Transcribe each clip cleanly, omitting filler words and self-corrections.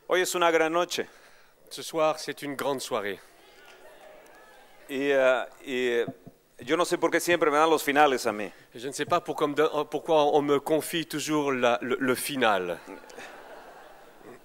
Hoy es una gran noche Ce soir, c'est une grande soirée. y yo no sé por qué siempre me dan los finales a mí. Et je ne sais pas pourquoi on me confie toujours le final.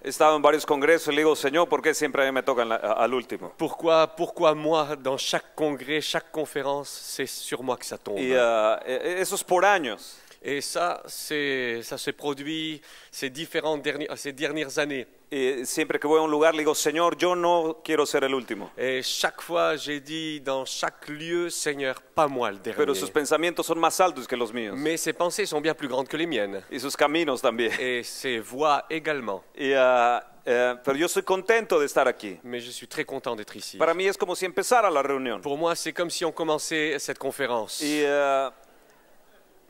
He estado en varios congresos y le digo, Señor, ¿por qué siempre a mí me tocan al último? Pourquoi moi, dans chaque congrès, chaque conférence, c'est sur moi que ça tombe. Y eso es por años. Et ça se produit ces dernières années. Y siempre que voy a un lugar le digo, Señor, yo no quiero ser el último. Et chaque fois, j'ai dit dans chaque lieu, Seigneur, pas moi le dernier. Pero sus pensamientos son más altos que los míos. Mais ses pensées sont bien plus grandes que les miennes. Y sus caminos también. Et ses voix également. Pero yo estoy contento de estar aquí. Mais je suis très content d'être ici. Para mí es como si empezara la reunión. Pour moi, c'est comme si on commençait cette conférence.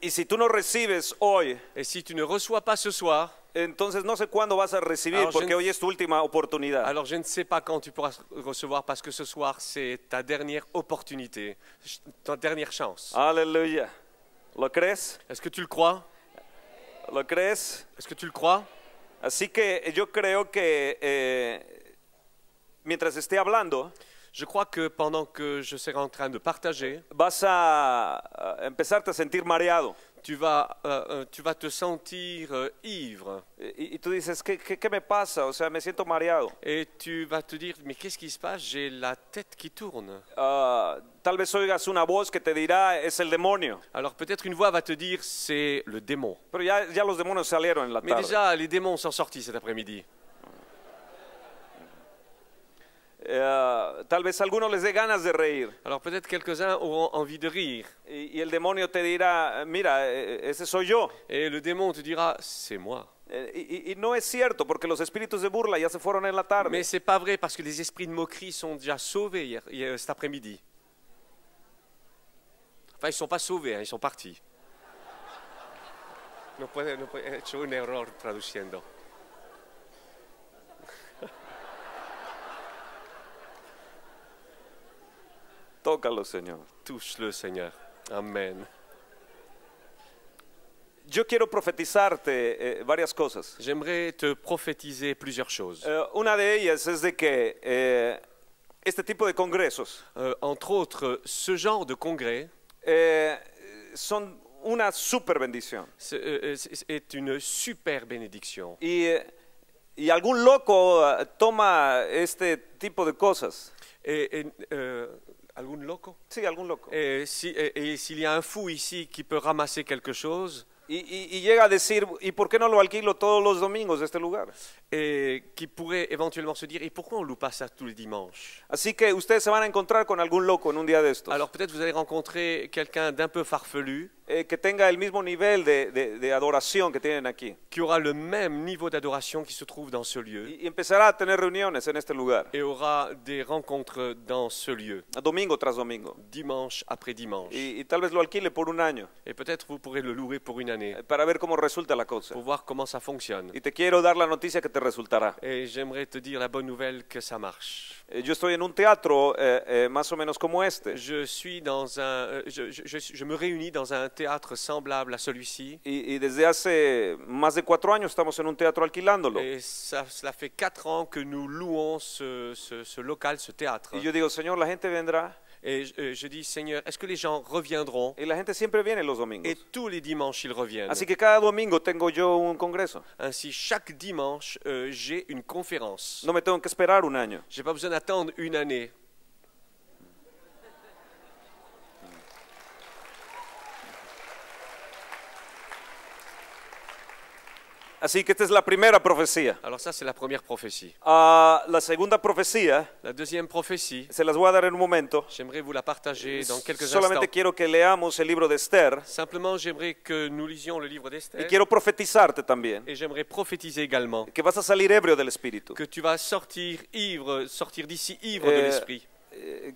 Y si tú no recibes hoy, Et si tu ne reçois pas ce soir, entonces no sé cuándo vas a recibir, porque hoy es tu última oportunidad. alors je ne sais pas quand tu pourras recevoir parce que ce soir, c'est ta dernière opportunité, ta dernière chance. Aleluya. ¿Lo crees? Est-ce que tu le crois? ¿Lo crees? Est-ce que tu le crois? Así que yo creo que mientras esté hablando, Je crois que pendant que je serai en train de partager, vas a empezarte a sentir mareado. tu vas te sentir ivre. Y tú dices, ¿qué me pasa? O sea, me siento mareado. Et tu vas te dire, mais qu'est-ce qui se passe? J'ai la tête qui tourne. Tal vez oigas una voz que te dirá, es el demonio. Alors peut-être une voix va te dire, c'est le démon. Pero ya los demonios salieron en la Mais tarde. déjà, les démons sont sortis cet après-midi. Tal vez a algunos les dé ganas de reír. Alors peut-être quelques-uns auront envie de rire. Y el demonio te dirá, mira, ese soy yo. Et le démon te dira, c'est moi. Y no es cierto, porque los espíritus de burla ya se fueron en la tarde. Mais c'est pas vrai parce que les esprits de moquerie sont déjà sauvés cet après-midi. Enfin, ils sont pas sauvés, ils sont partis. No puede, he hecho un error traduciendo. Tócalo, Señor. Touche-le, Seigneur. Amen. Yo quiero profetizarte varias cosas. J'aimerais te prophétiser plusieurs choses. Una de ellas es de que este tipo de congresos Entre autres, ce genre de congrès son una super bendición. est une super bénédiction. Y algún loco toma este tipo de cosas. Algún loco? Sí, algún loco. Et s'il y a un fou ici qui peut ramasser quelque chose y llega a decir, ¿y por qué no lo alquilo todos los domingos de este lugar? et qui pourrait éventuellement se dire, et pourquoi on loue pas ça tous les dimanches? Así que ustedes se van a encontrar con algún loco en un día de estos. Alors peut-être vous allez rencontrer quelqu'un d'un peu farfelu Que tenga el mismo nivel de adoración que tienen aquí. qui aura le même niveau d'adoration qui se trouve dans ce lieu Y empezará a tener reuniones en este lugar. et aura des rencontres dans ce lieu, Domingo tras domingo. dimanche après dimanche. Y tal vez lo alquile por un año. Et peut-être vous pourrez le louer pour une année, Para ver cómo resulta la cosa. pour voir comment ça fonctionne. Y te quiero dar la noticia que te resultará. Et j'aimerais te dire la bonne nouvelle que ça marche. Yo estoy en un teatro más o menos como este. Je me réunis dans un théâtre semblable à celui-ci. Y desde hace más de 4 años estamos en un teatro alquilándolo. Et cela fait 4 ans que nous louons ce local, ce théâtre. Y yo digo, Señor, la gente vendrá. Et je dis, Seigneur, est-ce que les gens reviendront? Y la gente siempre viene los domingos. Et tous les dimanches, ils reviennent. Así que cada domingo tengo yo un congreso. Ainsi, chaque dimanche, j'ai une conférence. No me tengo que esperar un año. Je n'ai pas besoin d'attendre une année. Así que esta es la primera profecía. Alors ça, c'est la première prophétie. La segunda profecía, La deuxième prophétie, se las voy a dar en un momento. j'aimerais vous la partager dans quelques Solamente instants. quiero que leamos el libro de Esther. Simplement, j'aimerais que nous lisions le livre Y d'Esther. quiero profetizarte también. Et j'aimerais prophétiser également Que vas a salir ebrio del Espíritu. que tu vas sortir d'ici ivre de l'esprit.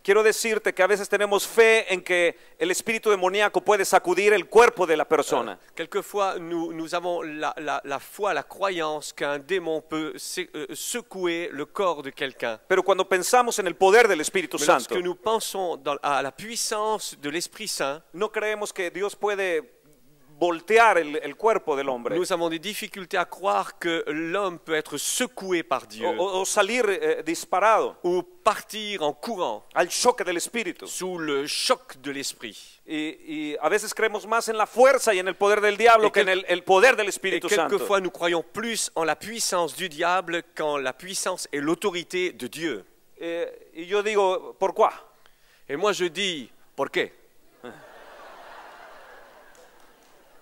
Quiero decirte que a veces tenemos fe en que el espíritu demoníaco puede sacudir el cuerpo de la persona. Quelquefois, nous avons la foi, la croyance qu'un démon peut secouer le corps de quelqu'un. Pero cuando pensamos en el poder del Espíritu Mais Santo, lorsque nous pensons à la puissance de l'Esprit Saint, no creemos que Dios puede voltear el cuerpo del hombre Nous avons des difficultés à croire que l'homme peut être secoué par Dieu o salir disparado ou partir en courant al choque del espíritu. sous le choc de l'esprit. Y a veces creemos más en la fuerza y en el poder del diablo que en el poder del Et Espíritu Santo. quelquefois, nous croyons plus en la puissance du diable qu'en la puissance et l'autorité de Dieu. Y yo digo, ¿por qué? Et moi, je dis, ¿por qué?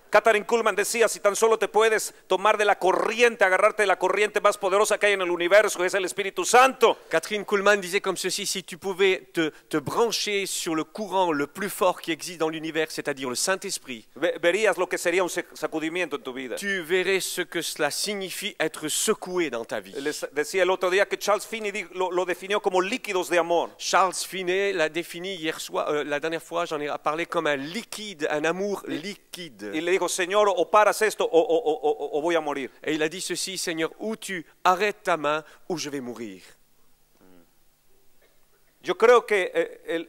Katharine Kuhlman decía, si tan solo te puedes tomar de la corriente, agarrarte de la corriente más poderosa que hay en el universo, que es el Espíritu Santo, Catherine Kuhlman disait comme ceci, si tu pouvais te brancher sur le courant le plus fort qui existe dans l'univers, c'est-à-dire le Saint-Esprit, verías lo que sería un sacudimiento en tu vida. tu verrais ce que cela signifie être secoué dans ta vie. Les decía el otro día que Charles Finney lo definió como líquidos de amor. Charles Finney l'a défini hier soir, la dernière fois, j'en ai parlé comme un liquide, un amour liquide. Y le dijo, Señor, o paras esto o voy a morir. Et il a dit ceci, Seigneur, ou tu arrêtes ta main, ou je vais mourir. Yo creo que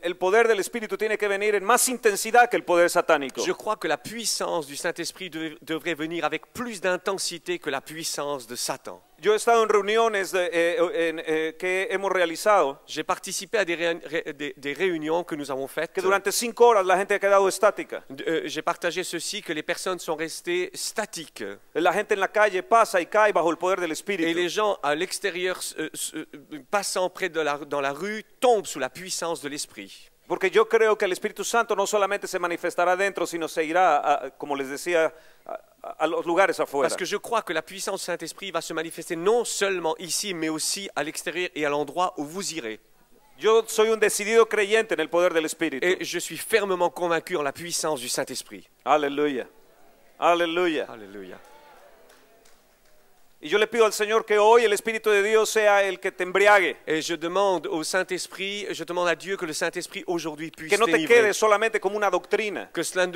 el poder del Espíritu tiene que venir en más intensidad que el poder satánico. Je crois que la puissance du Saint-Esprit devrait venir avec plus d'intensité que la puissance de Satan. Yo he estado en reuniones que hemos realizado J'ai participé à des réunions que nous avons faites. que durante 5 horas la gente ha quedado estática. J'ai partagé ceci, que les personnes sont restées statiques. La gente en la calle pasa y cae bajo el poder del Et Espíritu. les gens à l'extérieur, passant près dans la rue, tombent sous la puissance de l'Esprit. Porque yo creo que el Espíritu Santo no solamente se manifestará dentro, sino se irá, como les decía, a los lugares afuera. Parce que je crois que la puissance du Saint-Esprit va se manifester non seulement ici, mais aussi à l'extérieur et à l'endroit où vous irez. Yo soy un decidido creyente en el poder del Espíritu. Et je suis fermement convaincu en la puissance du Saint-Esprit. Aleluya. Aleluya. Alléluia. Y yo le pido al Señor que hoy el Espíritu de Dios sea el que te embriague. Et je demande au Saint-Esprit, je demande à Dieu que le Saint-Esprit aujourd'hui puisse Que no te t'enivrer. quede solamente como una doctrina. Que cela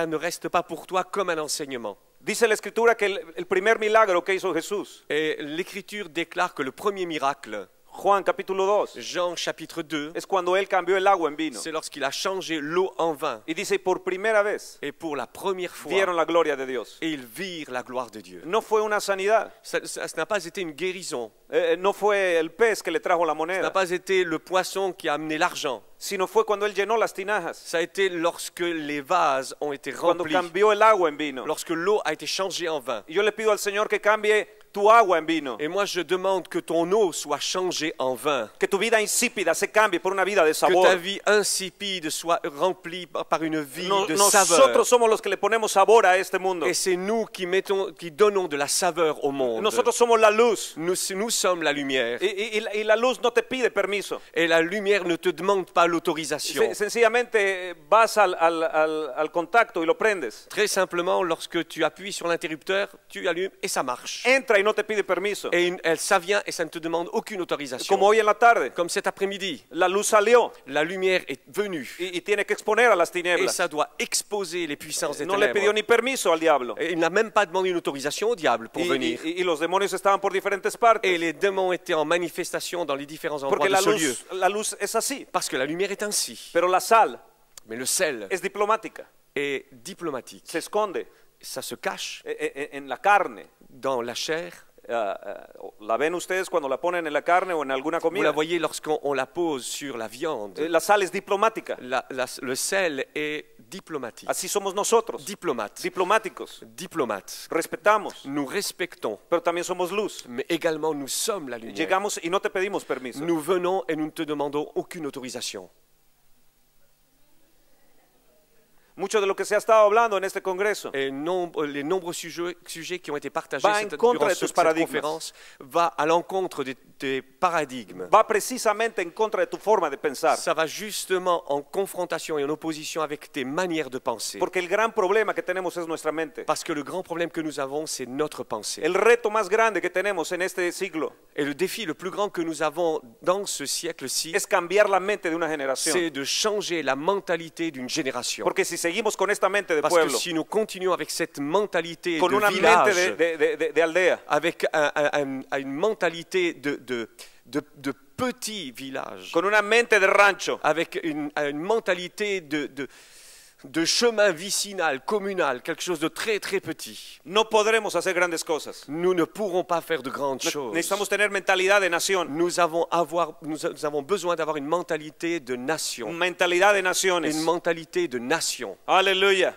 ne reste pas pour toi comme un enseignement. Dice la Escritura que el primer milagro que hizo Jesús, Et l'Écriture déclare que le premier miracle, Juan capítulo 2, Jean chapitre 2, es cuando Él cambió el agua en vino. c'est lorsqu'il a changé l'eau en vin. Y dice, por primera vez Et pour la première fois, vieron la gloria de Dios. ils virent la gloire de Dieu. No fue una sanidad, Ça n'a pas été une guérison, no fue el pez que le trajo la ça n'a moneda, pas été le poisson qui a amené l'argent. sino fue cuando Él llenó las tinajas, Ça a été lorsque les vases ont été cuando remplis, cambió el agua en vino. lorsque l'eau a été changée en vin. Y yo le pido al Señor que cambie tu agua en vino, Et moi, je demande que ton eau soit changée en vin, que tu vida insípida se cambie por una vida de que ta sabor. vie insipide soit remplie par une vie de saveur. Nosotros somos los que le ponemos sabor a este mundo. Et c'est nous qui donnons de la saveur au monde. Nosotros somos la luz. Nous sommes la lumière. Y la luz no te pide permiso. Et la lumière ne te demande pas l'autorisation. Sencillamente vas al contacto y lo prendes. Très simplement, lorsque tu appuies sur l'interrupteur, tu allumes et ça marche. Entra y no te pide permiso. Et ça vient et ça ne te demande aucune autorisation. Como hoy en la tarde. Comme cet après-midi, La luz salió la lumière est venue y tiene que exponer a las et tinieblas. ça doit exposer les puissances des No le pidió ténèbres. ni permiso al diablo. Et il n'a même pas demandé une autorisation au diable pour venir. Y los demonios estaban por diferentes partes. Et les démons étaient en manifestation dans les différents endroits Porque de ce lieu. la luz es así. Parce que la lumière est ainsi. Pero la sal Mais le sel es diplomática. est diplomatique. Se esconde Ça se cache en la carne. dans la chair. La ven ustedes cuando la ponen en la carne o en alguna Vous la comida. voyez lorsqu'on la pose sur la viande. La sal es diplomática. Le sel est diplomatique. Así somos nosotros. Diplomate. Diplomáticos. Diplomate. Respetamos, Nous respectons, pero también somos luz. mais également nous sommes la lumière. Llegamos y no te pedimos permiso. Nous venons et nous ne te demandons aucune autorisation. Mucho de lo que se ha estado hablando en este congreso Et les nombreux sujets qui ont été partagés va en contra durant de tus cette paradigmas. conférence va à l'encontre des paradigmes. va precisamente en contra de tu forma de pensar. Ça va justement en confrontation et en opposition avec tes manières de penser. Porque el gran problema que tenemos es nuestra mente. Parce que le grand problème que nous avons, c'est notre pensée. El reto más grande que tenemos en este siglo Et le défi le plus grand que nous avons dans ce siècle-ci, es cambiar la mente de una generación. c'est de changer la mentalité d'une génération. Porque si seguimos con esta mente de Parce que pueblo, si nous continuons avec cette mentalité con una de mente village, de aldea, avec une mentalité de petit village, con una mente de rancho, avec une mentalité de chemin vicinal, communal, quelque chose de très très petit, no podremos hacer grandes cosas. nous ne pourrons pas faire de grandes choses. Necesitamos tener mentalidad de nación, Nous avons besoin d'avoir une mentalité de nation, mentalidad de naciones. une mentalité de nation. Aleluya.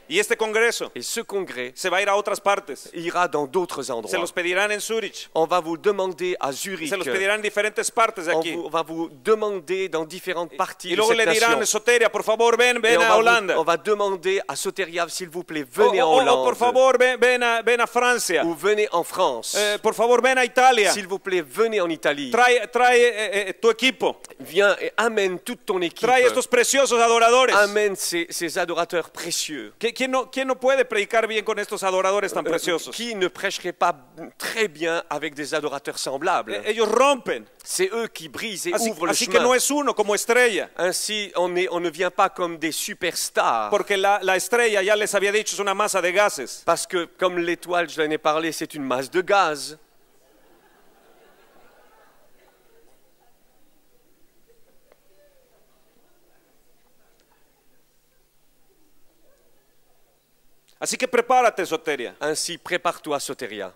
Y este congreso Et ce congrès se va a ir a otras partes. ira dans d'autres Se endroits. los pedirán en Zurich. On va vous demander à Zurich, Se los pedirán en diferentes partes de aquí. on va vous demander dans différentes parties Y de luego cette le dirán, nation. Soteria, por favor, ven Et a Holanda. on va demander à Soteria, s'il vous plaît, venez en O Hollande. por favor, ven a Francia. Ou venez en France. Por favor, ven a Italia. S'il vous plaît, venez en Italie. Trae tu equipo. Viens et amène toute ton équipe. Trae estos preciosos adoradores. Amène ces adorateurs précieux. ¿Quién no puede predicar bien con estos adoradores tan preciosos? Qui ne prêcherait pas très bien avec des adorateurs semblables? Ellos rompen. C'est eux qui brisent et ouvrent le Así que no chemin. es uno como estrella. Ainsi, on ne vient pas comme des superstars. Porque la estrella, ya les había dicho, es una masa de gases. Parce que, comme l'étoile, je l'en ai parlé, c'est une masse de gaz. Así que prepárate, Soteria. Ainsi, prépare-toi, Soteria.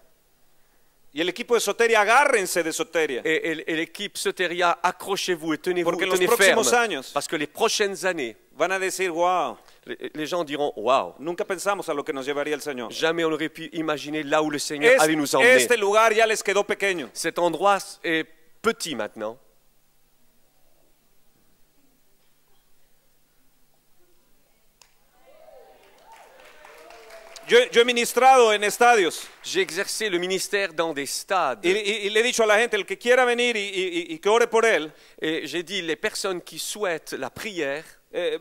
Y el equipo de Soteria, agárrense de Soteria. Et l'équipe Soteria, accrochez-vous et tenez-vous, Porque en los tenez ferme. próximos años Parce que les prochaines années, van a decir, wow, les gens diront, waouh, nunca pensamos a lo que nos llevaría el Señor. jamais on aurait pu imaginer là où le Seigneur allait nous emmener. Este lugar ya les quedó pequeño. Cet endroit est petit maintenant. Yo he ministrado en estadios J'ai exercé le ministère dans des stades. y le he dicho a la gente, el que quiera venir y que ore por él, Et j'ai dit, les personnes qui souhaitent la prière,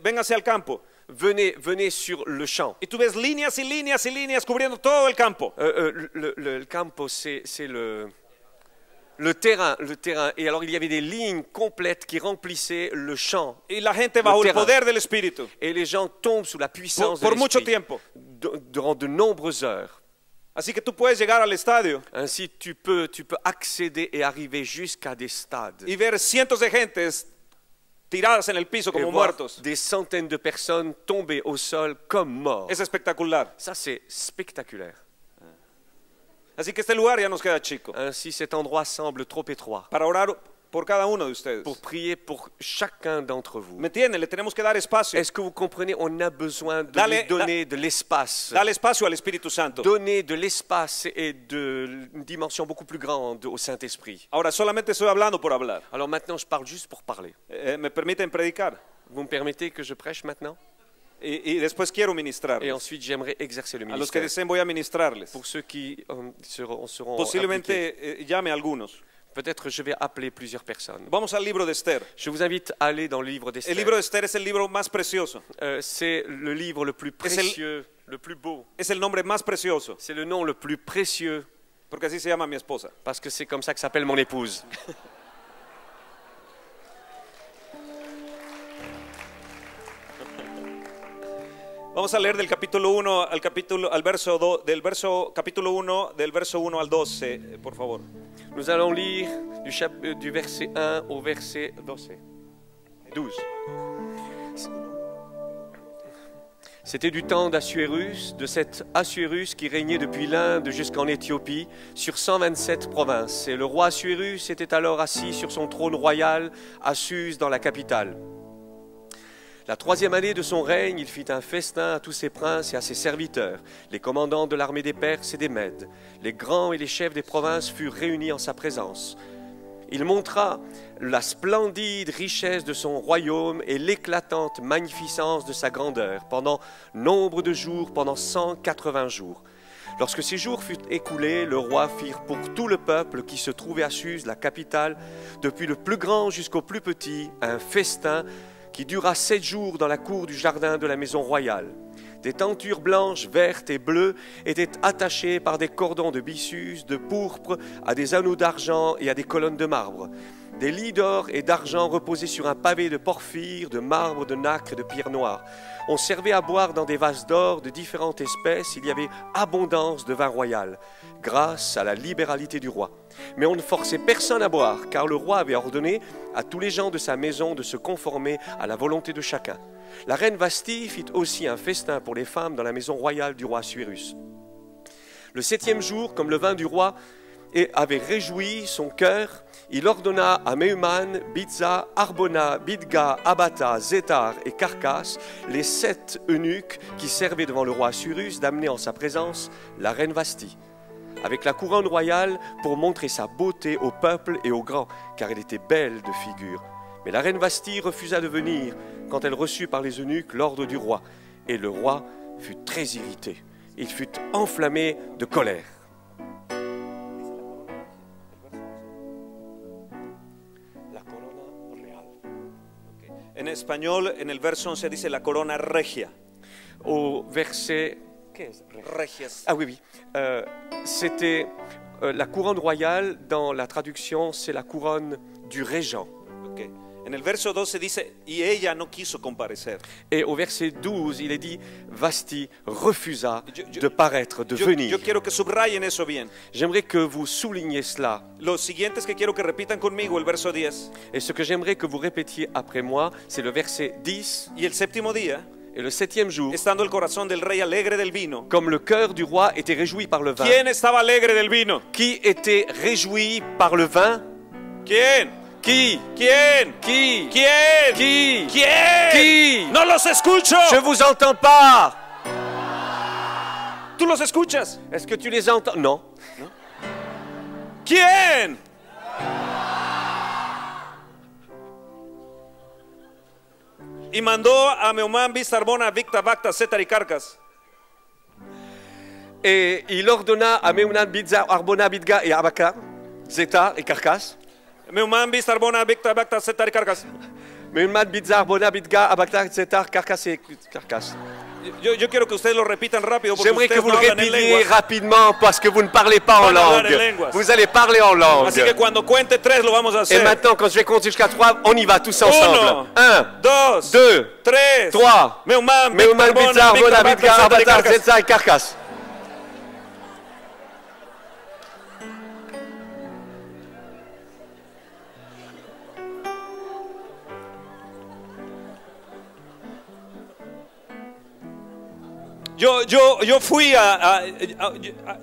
véngase al campo. venez sur le champ. Y tú ves líneas y líneas y líneas cubriendo todo el campo. Le campo, c'est le terrain. Et alors, il y avait des lignes complètes qui remplissaient le champ. Y la gente bajo el terrain. poder del Espíritu. Et les gens tombent sous la puissance Por de mucho l'Esprit tiempo. durant de nombreuses heures. Así que tú puedes llegar al estadio Ainsi, tu peux accéder et arriver jusqu'à des stades. y ver cientos de gentes tiradas en el piso Et como voir muertos. des centaines de personnes tomber au sol comme morts. Es espectacular. Ça, c'est spectaculaire. Así que este lugar ya nos queda chico. Ainsi, cet endroit semble trop étroit Para orar por cada uno de ustedes. pour prier pour chacun d'entre vous. ¿Me entienden? Le tenemos que dar espacio. Est-ce que vous comprenez? On a besoin de Dale- lui donner de l'espace. Dale espacio al Espíritu Santo. Donner de l'espace et une dimension beaucoup plus grande au Saint-Esprit. Ahora solamente estoy hablando por hablar. Alors maintenant, je parle juste pour parler. ¿Me permiten predicar? Vous me permettez que je prêche maintenant? Y después quiero Et ministrarles. ensuite, j'aimerais exercer le A los que ministère. deseen voy a ministrarles. Pour ceux qui seront appliqués. Posiblemente llame a algunos. Peut-être je vais appeler plusieurs personnes. Vamos al libro de Esther. Je vous invite à aller dans le livre El d'Esther. libro de Esther es el libro más precioso. C'est le livre le plus précieux, le plus beau. Es el nombre más precioso. C'est le nom le plus précieux, Porque así se llama mi esposa. parce que c'est comme ça que s'appelle mon épouse. Vamos a leer del capítulo 1 al verso 2, capítulo 1 del verso 1 al 12, por favor. Nous allons lire du verset 1 au verset 12. C'était du temps d'Assuérus, de cet Assuérus qui régnait depuis l'Inde jusqu'en Éthiopie, sur 127 provinces. Et le roi Assuérus était alors assis sur son trône royal à Suse dans la capitale. La 3e année de son règne, il fit un festin à tous ses princes et à ses serviteurs, les commandants de l'armée des Perses et des Mèdes. Les grands et les chefs des provinces furent réunis en sa présence. Il montra la splendide richesse de son royaume et l'éclatante magnificence de sa grandeur pendant nombre de jours, pendant 180 jours. Lorsque ces jours furent écoulés, le roi fit pour tout le peuple qui se trouvait à Suse, la capitale, depuis le plus grand jusqu'au plus petit, un festin qui dura 7 jours dans la cour du jardin de la maison royale. Des tentures blanches, vertes et bleues étaient attachées par des cordons de byssus, de pourpre, à des anneaux d'argent et à des colonnes de marbre. Des lits d'or et d'argent reposaient sur un pavé de porphyre, de marbre, de nacre et de pierre noire. On servait à boire dans des vases d'or de différentes espèces. Il y avait abondance de vin royal, grâce à la libéralité du roi. Mais on ne forçait personne à boire, car le roi avait ordonné à tous les gens de sa maison de se conformer à la volonté de chacun. La reine Vasthi fit aussi un festin pour les femmes dans la maison royale du roi Assuérus. Le 7e jour, comme le vin du roi avait réjoui son cœur, il ordonna à Mehuman, Biztha, Harbona, Bidga, Abata, Zéthar et Carcas, les 7 eunuques qui servaient devant le roi Assuérus, d'amener en sa présence la reine Vasthi, avec la couronne royale pour montrer sa beauté au peuple et aux grands, car elle était belle de figure. Mais la reine Vasthi refusa de venir quand elle reçut par les eunuques l'ordre du roi, et le roi fut très irrité. Il fut enflammé de colère. En español, en el verso 11 dice la corona regia. Au verset... Qu'est-ce? Regias. Ah oui, oui. C'était la couronne royale, dans la traduction, c'est la couronne du régent. Okay. En el verso 12 dice, y ella no quiso comparecer. Et au verset 12, il est dit, Vasthi refusa de paraître, de venir. Yo quiero que subrayen eso bien. J'aimerais que vous souligniez cela. Lo siguiente es que quiero que repitan conmigo el verso 10. Et ce que j'aimerais que vous répétiez après moi, c'est le verset 10. Y el séptimo día, Et le 7e jour, estando el corazón del rey alegre del vino. comme le cœur du roi était réjoui par le vin. ¿Quién estaba alegre del vino? Qui était réjoui par le vin? ¿Quién? Qui? ¿Quién? Qui? ¿Quién? Qui? ¿Quién? Qui? No los escucho. Je vous entends pas. ¿Tú los escuchas? Est-ce que tu les entends? Non. ¿Quién? Y mandó a Mehuman, Biztha, Harbona, Bigtha, Bacta, Zéthar y Carcas. Et il ordonna à Mehuman, Biztha, Harbona, Bidga et Abaka, Zéthar et Carcas. Mehuman, Biztha, Harbona, Bigtha, Bacta, Zéthar y Carcas. Mehuman, Biztha, Harbona, Bidga, Abaka, Zéthar, Carcas et Carcas. Yo quiero que ustedes lo repitan rápido porque J'aimerais que ustedes vous no le hablan en répétiez lenguas. rapidement parce que vous ne parlez pas en Van a hablar en langue. lenguas. Vous allez parler en langue. Así que cuando cuente 3 lo vamos a Et hacer. maintenant, quand je vais compter jusqu'à 3, on y va tous ensemble. 1, 2, 2, 3. 3. Mehuman, Mehuman, Biztha, Harbona, Bidga, Zéthar y Abata, Carcas. Zéthar et Carcas.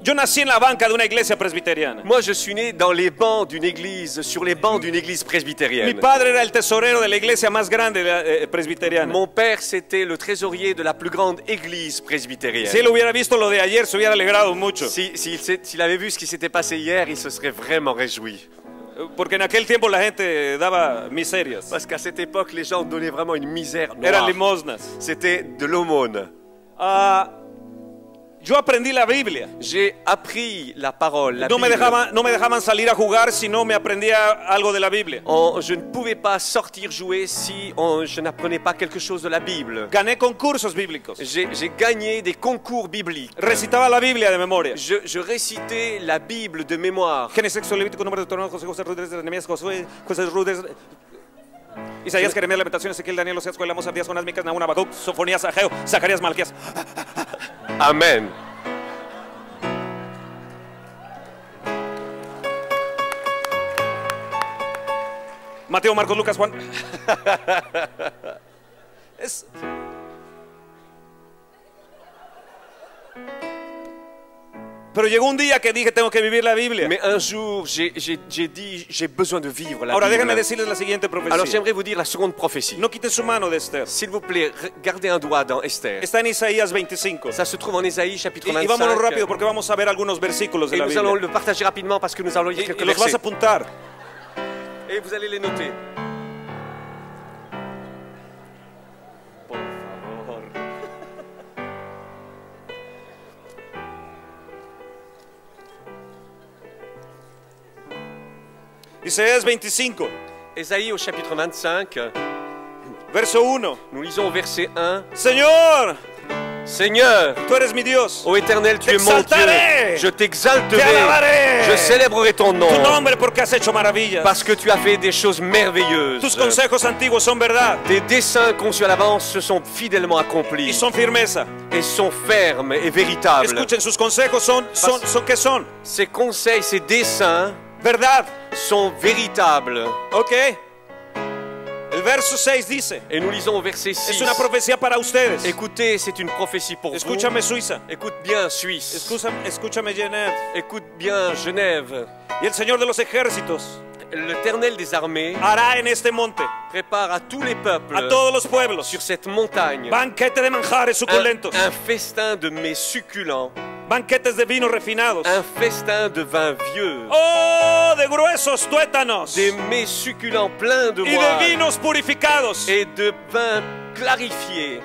Yo nací en la banca de una iglesia presbiteriana. Moi, je suis né dans les bancs d'une église, sur les bancs d'une église Mi presbytérienne. padre era el tesorero de la iglesia más grande presbiteriana. Mon père, c'était le trésorier de la plus grande église presbytérienne. Si él hubiera visto lo de ayer, se hubiera alegrado mucho. S'il avait vu ce qui s'était passé hier, il se serait vraiment réjoui. Porque en aquel tiempo la gente daba miserias. Parce qu'à cette époque, les gens donnaient vraiment une misère Eran noire. limosnas. C'était de l'aumône. Yo aprendí la Biblia. J'ai appris la parole, la No me Bible. dejaban salir a jugar si no me aprendía algo de la Biblia. Je ne pouvais pas sortir jouer si je n'apprenais pas quelque chose de la Bible. Gané concursos bíblicos. J'ai gagné des concours bibliques. Recitaba la Biblia de memoria. Je récitais la Bible de mémoire. Génesis, Éxodo, Levítico, Números, Deuteronomio, José, Rudes, Nehemías, Josué, Jueces, Rudes, Isaías, Jeremías, Lamentaciones, Ezequiel, Daniel, Oseas, Joel, Amós, Abdías, Jonás, Micas, Nahum, Habacuc, Sofonías, Ageo, Zacarías, Malquías. Amen. Mateo, Marcos, Lucas, Juan. Pero llegó un día que dije tengo que vivir la Biblia. Mais un jour, j'ai dit, j'ai besoin de vivre la Ahora déjenme Bible. decirles la siguiente Alors profecía. j'aimerais vous dire la seconde prophétie. No quiten su mano de Esther. S'il vous plaît, gardez un doigt dans Esther. Está en Isaías 25. Ça se trouve en Ésaïe chapitre Y 25. vámonos rápido porque vamos a ver algunos versículos de Et la nous allons Biblia. le partager rapidement parce que nous allons lire Y quelques los vas a versets. apuntar. Et vous allez les noter. Por favor. Isaías 25, Ésaïe au chapitre 25, verso 1. nous lisons au verset 1. Señor, Seigneur, Tú eres mi Dios. ô Éternel, tu Te es mon Dieu. exaltaré. Je Te t'exalterai. alabaré. Je célébrerai ton nom. Tu nombre porque has hecho maravillas. Parce que tu as fait des choses merveilleuses. Tus consejos antiguos son verdad Tes desseins conçus à l'avance se sont fidèlement y accomplis son firmeza. et sont fermes et véritables. Escuchen, sus consejos son ¿qué son? Ces conseils, ces desseins Verdad. sont véritables. Ok. El verso 6 dice, Et nous lisons au verset es 6. una profecía para ustedes. Écoutez, c'est une prophétie pour vous. Escúchame, Suiza. Écoute bien, Suisse. Escúchame, Genève. Écoute bien, Genève. Y el Señor de los ejércitos L'Éternel des armées hará en este monte, prépare à tous les peuples a todos los pueblos, sur cette montagne banquete de manjares suculentos, un festin de mets succulents, banquetes de vinos refinados, un festin de vin vieux, oh, de gruesos tuétanos des mets succulents pleins de y de moine vinos purificados. et de vin clarifié.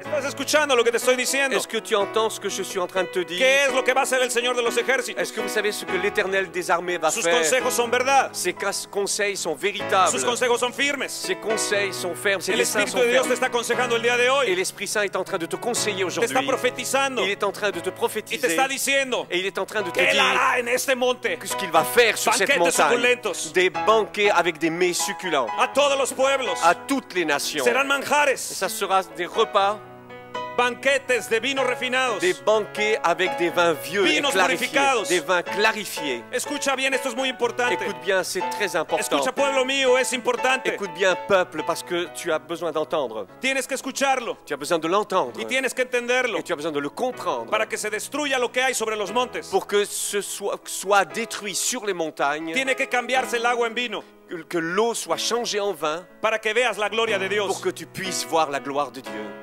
¿Estás escuchando lo que te estoy diciendo? Est-ce que tu entends ce que je suis en train de te dire? ¿Qué es lo que va a hacer el Señor de los ejércitos? Est-ce que vous savez ce que l'Éternel des armées va Sus faire? consejos son verdad, Ses conseils sont véritables. sus consejos son firmes. Ses conseils sont fermes. Ses El desseins Espíritu sont de Dios te fermes. está aconsejando el día de Et hoy. l'Esprit Saint est en train de te conseiller Te está aujourd'hui. profetizando Il est en train de te y te prophétiser. está diciendo Et il est en train de te que Él dire hará en este monte ce qu'il va faire sur cette banquetes montagne. suculentos Des banquets avec des mets succulents a todos los pueblos. à toutes les nations. Serán Et manjares, ça sera des repas, banquetes de vinos refinados. des banquets avec des vins vieux et Vinos clarifiés. purificados. Des vins clarifiés. Escucha bien, esto es muy importante. Écoute bien, c'est très important. Escucha, pueblo mío, es importante. Écoute bien, peuple, parce que tu as besoin d'entendre. Tienes que escucharlo Tu as besoin de l'entendre. y tienes que entenderlo Et tu as besoin de le comprendre. para que se destruya lo que hay sobre los montes. Pour que ce soit détruit sur les montagnes, Tiene que cambiarse el agua en vino que l'eau soit changée en vin, para que veas la gloria de pour Dios. que tu puisses voir la gloire de Dieu.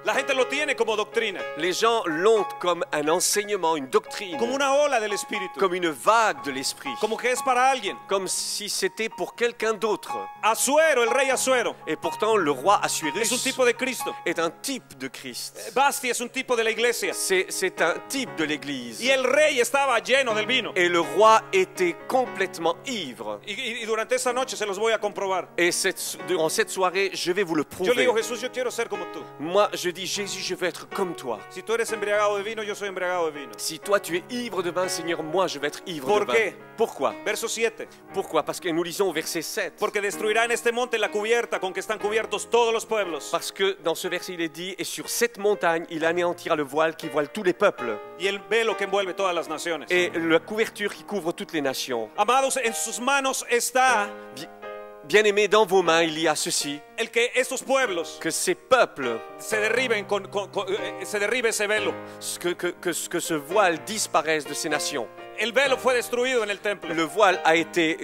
La gente lo tiene como doctrina, Les gens l'ont comme un enseignement, une doctrine, como una ola del Espíritu, comme une vague de l'esprit, como que es para alguien. comme si c'était pour quelqu'un d'autre. Asuero, el rey Asuero, Et pourtant, le roi es un Assuérus tipo de Cristo. est un type de Christ. Basti es un tipo de la iglesia. C'est un type de l'Église. Y el rey estaba lleno del vino. Et le roi était complètement ivre. Y durante esta noche se los voy a comprobar. Et durant cette soirée, je vais vous le Yo le prouver. digo, Jesús, yo quiero ser como tú. Moi, je dis, Jésus, je veux être comme toi. Si tú eres embriagado de vino, yo soy embriagado de vino. Si toi, tu es ivre de vin, Seigneur, moi, je vais être ivre ¿Por de vin. qué? Pourquoi? Verso 7. Pourquoi? Parce que nous lisons au verset 7. Porque destruirá en este monte la cubierta con que están cubiertos todos los pueblos. Parce que dans ce verset, il est dit, et sur cette montagne, il anéantira le voile qui voile tous les peuples, Y el velo que envuelve todas las naciones. et la couverture qui couvre toutes les nations. Amados, en sus manos está Bien-aimés, dans vos mains, il y a ceci, el que estos pueblos que ces peuples, se derriben se derribe ese velo. que ce voile disparaisse de ces nations. El velo fue destruido en el templo. Le voile a été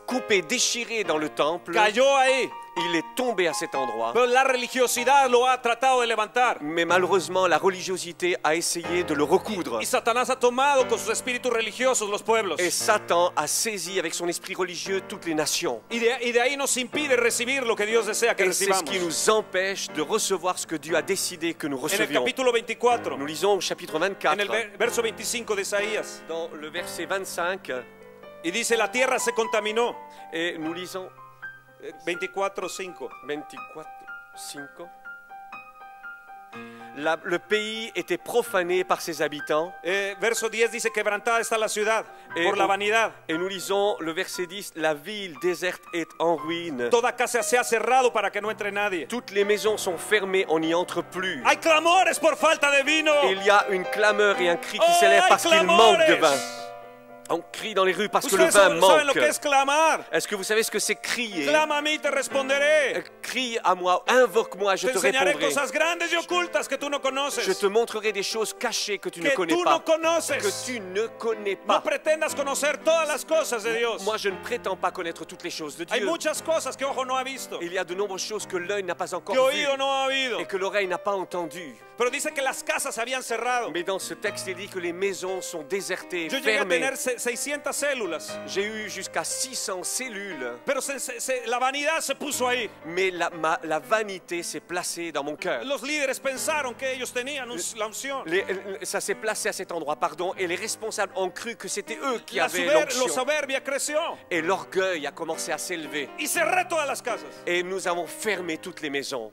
coupé, déchiré dans le temple. Cayó ahí. Il est tombé à cet endroit. Pero la religiosidad lo ha tratado de levantar. Mais malheureusement, la religiosité a essayé de le recoudre. Y Satanás ha tomado con sus espíritus religiosos los pueblos. Et Satan a saisi avec son esprit religieux toutes les nations. Y de ahí nos impide recibir lo que Dios desea que Et c'est ce recibamos. qui nous empêche de recevoir ce que Dieu a décidé que nous En el recevions. capítulo 24, Nous lisons au chapitre 24, en el verso 25 de Isaías, dans le verset 25, y dice, la tierra se contaminó. et nous lisons 24:5. 24, 5. Le pays était profané par ses habitants. Verso 10 dice, quebrantada está la ciudad por la vanidad. Et nous lisons le verset 10, la ville déserte est en ruine. Toda casa se ha cerrado para que no entre nadie. Toutes les maisons sont fermées, on n'y entre plus. Hay clamores por falta de vino. Il y a une clameur et un cri qui Oh, s'élève hay parce qu'il manque de clamores. vin. On crie dans les rues parce que le Ustedes vin saben lo manque. que es clamar. Est-ce que vous savez ce que c'est crier? Clama a mí, te responderé. Crie à moi, invoque-moi, je Te te enseñaré répondrai. cosas grandes y ocultas que tú no Je conoces. te montrerai des choses cachées que tu ne Que connais tú pas. no conoces. Que tu ne connais No pas. pretendas conocer todas las cosas de Dios. Moi, je ne prétends pas connaître toutes les choses de Hay Dieu. muchas cosas que ojo no ha visto, Il y a de nombreuses choses que l'œil n'a pas encore que vues oído no ha oído. et que l'oreille n'a pas entendues. Pero dice que las casas se habían cerrado. Mais dans ce texte, il dit que les maisons sont désertées, Yo llegué a fermées. tener 600 células, J'ai eu jusqu'à 600 cellules, pero la vanidad se puso ahí. mais la vanité s'est placée dans mon cœur. Los líderes pensaron que ellos tenían la unción. Ça s'est placé à cet endroit, pardon, et les responsables ont cru que c'était eux qui avaient La l'onction. soberbia creció Et l'orgueil a commencé à s'élever. y cerré todas las casas. Et nous avons fermé toutes les maisons.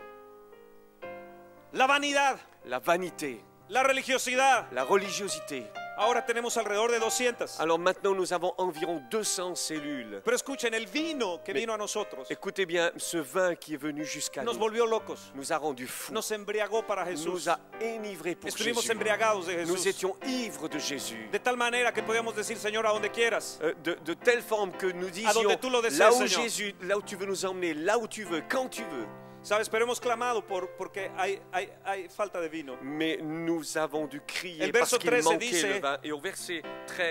La vanidad la vanité, la religiosidad. la religiosité. Ahora tenemos alrededor de 200. Alors maintenant, nous avons environ 200 cellules. Pero escuchen, el vino que vino a nosotros Écoutez bien, ce vin qui est venu jusqu'à nos nous volvió locos, nous a rendus fous, nos embriagó para Jesús. nous a enivrés pour Estuvimos Jésus. embriagados de Nous Jesús. étions ivres de Jésus. De tal manera que podíamos decir, Señor, a donde quieras. De telle forme que nous disions, donde tú lo desees, là où Señor. Jésus, là où tu veux nous emmener, là où tu veux, quand tu veux. Sabes, pero hemos clamado porque hay falta de vino. Mais nous avons dû crier El parce verso qu'il 13 manquait dice le vin. Et au verset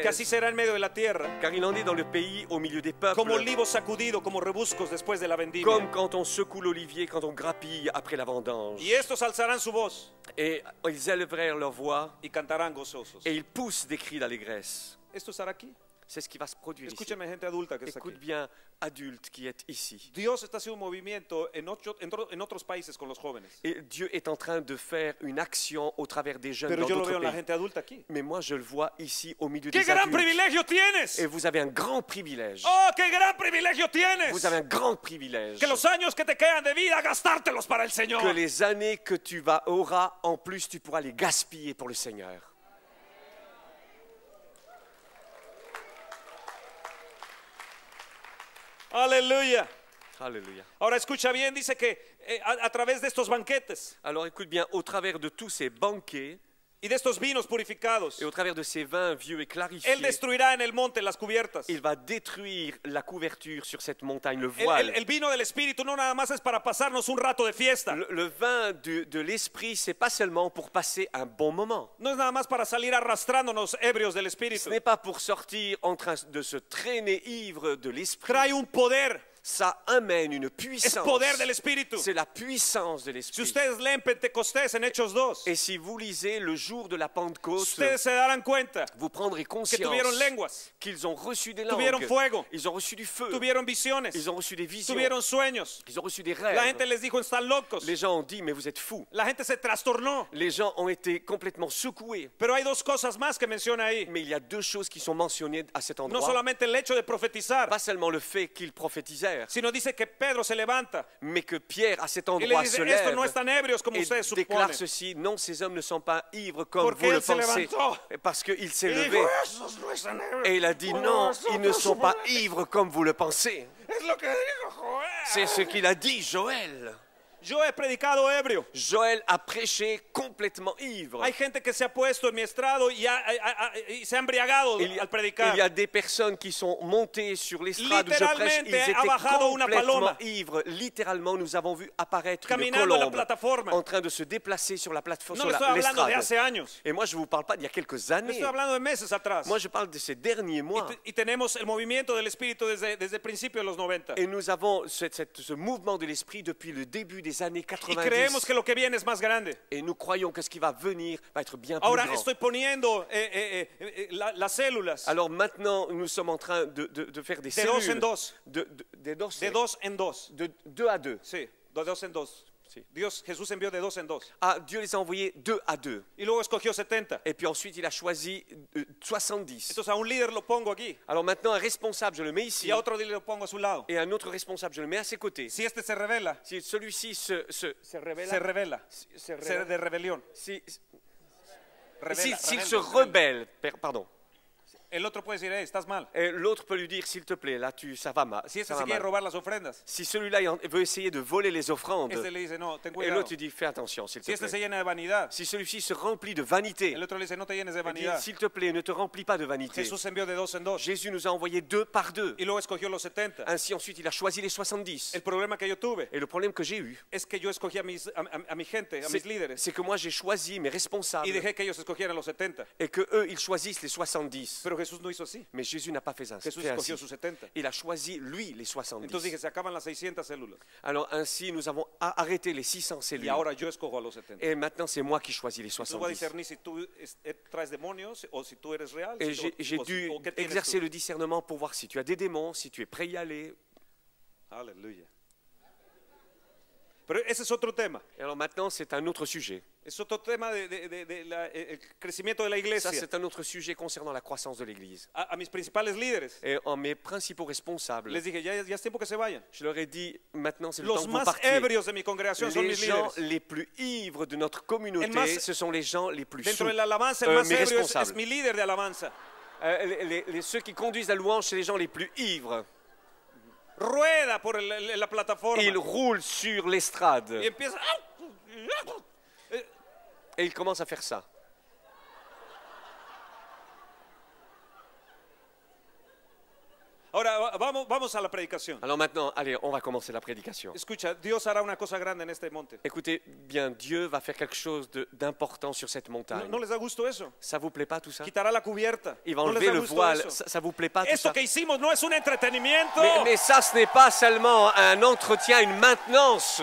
Que así 13, será en medio de la tierra, car il en est dans le pays, au milieu des peuples, como olivos sacudidos, como rebuscos después de la vendimia. comme quand on secoue l'olivier, quand on grappille après la vendange. Y estos alzarán su voz Et ils élèveront leur voix y cantarán gozosos. et ils poussent des cris d'allégresse. Esto estará aquí. C'est ce qui va se produire ici. Escúchame, gente adulta que está Écoute aquí. bien, adulte qui est ici. Dios está haciendo un movimiento en otros países con los jóvenes. Et Dieu est en train de faire une action au travers des jeunes Pero dans yo lo veo d'autres en la pays. gente adulta aquí. Mais moi, je le vois ici au milieu ¡Qué des gran adultes. privilegio tienes! Et vous avez un grand privilège. ¡Oh, qué gran privilegio tienes! Vous avez un grand privilège. Que los años que te quedan de vida, gastártelos para el Señor. Que les années que tu auras, en plus, tu pourras les gaspiller pour le Seigneur. Aleluya. Alléluia. Ahora escucha bien, dice que a través de estos banquetes Alors écoute bien, au travers de tous ces banquets y de estos vinos purificados, et au travers de ces vins vieux et Él clarifiés, destruirá en el monte las cubiertas. il va détruire la couverture sur cette montagne, le El, voile. el vino del Espíritu no nada más es para pasarnos un rato de fiesta. Le vin de l'esprit, c'est pas seulement pour passer un bon moment. No es nada más para salir arrastrándonos ebrios del Ce Espíritu. n'est pas pour sortir en train de se traîner ivre de l'esprit. Trae un poder. Ça amène une Es puissance. poder del Espíritu. C'est la puissance de Si l'esprit. ustedes leen Pentecostés en Hechos 2, Et si vous lisez le jour de la Pentecôte, ustedes se darán cuenta vous prendrez que conscience tuvieron lenguas, qu'ils ont reçu des tuvieron langues, fuego, ils ont reçu du feu, tuvieron visiones, ils ont reçu des visions, tuvieron sueños. ils ont reçu des La rêves. gente les dijo, están locos. Les gens ont dit, mais vous êtes fous. La gente se trastornó. Les gens ont été complètement secoués. Pero hay dos cosas más que menciona ahí. Mais il y a deux choses qui sont mentionnées à cet No endroit. solamente el hecho de profetizar, Pas seulement le fait qu'ils prophétisèrent, sino dice que Pedro se levanta mais que Pierre, à cet y le endroit, dice, se estos lève no están ebrios como et ustedes déclare suponen. ceci: non, ces hommes ne sont pas ivres comme Porque vous le él se pensez. levantó. Parce qu'il s'est Y levé dijo, "Esos no están ebrios". et il a dit: Como non, nosotros ils ne sont pas suponemos. ivres comme vous le pensez. Es lo que dijo Joel. C'est ce qu'il a dit, Joël. Yo he predicado ebrio. Joël a prêché complètement ivre. Hay gente que se ha puesto en mi estrado y se ha embriagado Il y, al predicar. il y a des personnes qui sont montées sur l'estrade où je prêche, ils Literalmente étaient ha bajado una complètement paloma. ivres. Littéralement, nous avons vu apparaître une Caminando a la colombe plataforma. en train de se déplacer sur la plateforme, No sur le estoy hablando de hace l'estrade. años. Et moi, je ne vous parle pas d'il y a quelques Le années. estoy hablando de meses atrás. Moi, je parle de ces derniers mois. Y tenemos el movimiento del Espíritu desde el principio de los 90. Et nous avons ce mouvement de l'esprit depuis le début des années Y 90. creemos que lo que viene es más grande. Et nous croyons que ce qui va venir va être bien plus Ahora grand. estoy poniendo las células Alors maintenant, nous sommes en train de faire des de dos en cellules. dos. De dos, De dos en dos. de deux à deux. Sí, de dos en dos. Sí. Jesús envió de dos en dos. Ah, Dieu les a envoyés 2 à 2. Y luego escogió 70. Et puis ensuite, il a choisi 70. Entonces a un líder lo pongo aquí Alors maintenant, un responsable, je le mets ici. y a otro líder lo pongo a su lado. Et un autre responsable, je le mets à ses côtés. Si este se revela, Si celui-ci se révèle, se revela. se Ser révèle. de rebelión. S'il Revela, se rebelde. rebelle, pardon. El otro puede decir, estás mal. Et l'autre peut lui dire, s'il te plaît, là, ça va mal. Si este ça se va quiere mal. robar las ofrendas, Si celui-là veut essayer de voler les offrandes, este le dice, no, ten et cuidado. l'autre, il dit, fais attention, s'il Si te este se plaît. llena de vanidad, Si celui-ci se remplit de vanité, el otro le dice, no te llenes de il dit, vanidad. s'il te plaît, ne te remplis pas de vanité. Jesús envió de dos en dos Jésus nous a envoyés 2 par 2. y luego escogió los 70. Ainsi, ensuite, il a choisi les 70. El problema que yo tuve Et le problème que j'ai eu, es que yo escogí a mi gente, a mis líderes, c'est que moi, j'ai choisi mes responsables y dejé que ellos escogieran los 70. et que eux, ils choisissent les 70. Pero Jesús no hizo así. Mais Jésus n'a pas fait ainsi. Jesús escogió sus 70. Il a choisi, lui, les 70. Entonces dije, se acaban las 600 células Alors ainsi, nous avons arrêté les 600 y cellules. ahora yo escojo a los 70. Et maintenant, c'est moi qui choisis les Entonces voy a 70. discernir si tú traes demonios o si tú eres real. Et j'ai dû o qué tienes exercer tú. le discernement pour voir si tu as des démons, si tu es prêt à y aller. Aleluya. Pero ese es otro tema. Et alors maintenant, c'est un autre sujet. Es otro tema el crecimiento de la Ça, iglesia. c'est un autre sujet concernant la croissance de l'Église. A mis principales líderes Et en mes principaux responsables, les dije, ya es tiempo que se vayan. je leur ai dit, maintenant c'est le temps Los que vous más partiez. ebrios de mi congregación son Les mis gens líderes. les plus ivres de notre communauté, El más- ce sont les gens les plus Dentro sous. de la alabanza, el más mes ebrio es responsables. mi líder de alabanza. Ceux qui conduisent la louange, c'est les gens les plus ivres. Rueda por la plataforma. Ils roulent sur l'estrade Y empieza. et ils commencent à faire ça. Ahora vamos a la predicación. Alors maintenant, allez, on va commencer la prédication. Escucha, Dios hará una cosa grande en este monte. Écoutez bien, Dieu va faire quelque chose d'important sur cette montagne. ¿No les da gusto eso? Ça vous plaît pas tout ça? Quitará la cubierta. Il va ¿No les enlever da le gusto voile, eso? ça vous plaît pas tout Esto ça? que hicimos no es un entretenimiento. Mais ça, ce n'est pas seulement un entretien, une maintenance.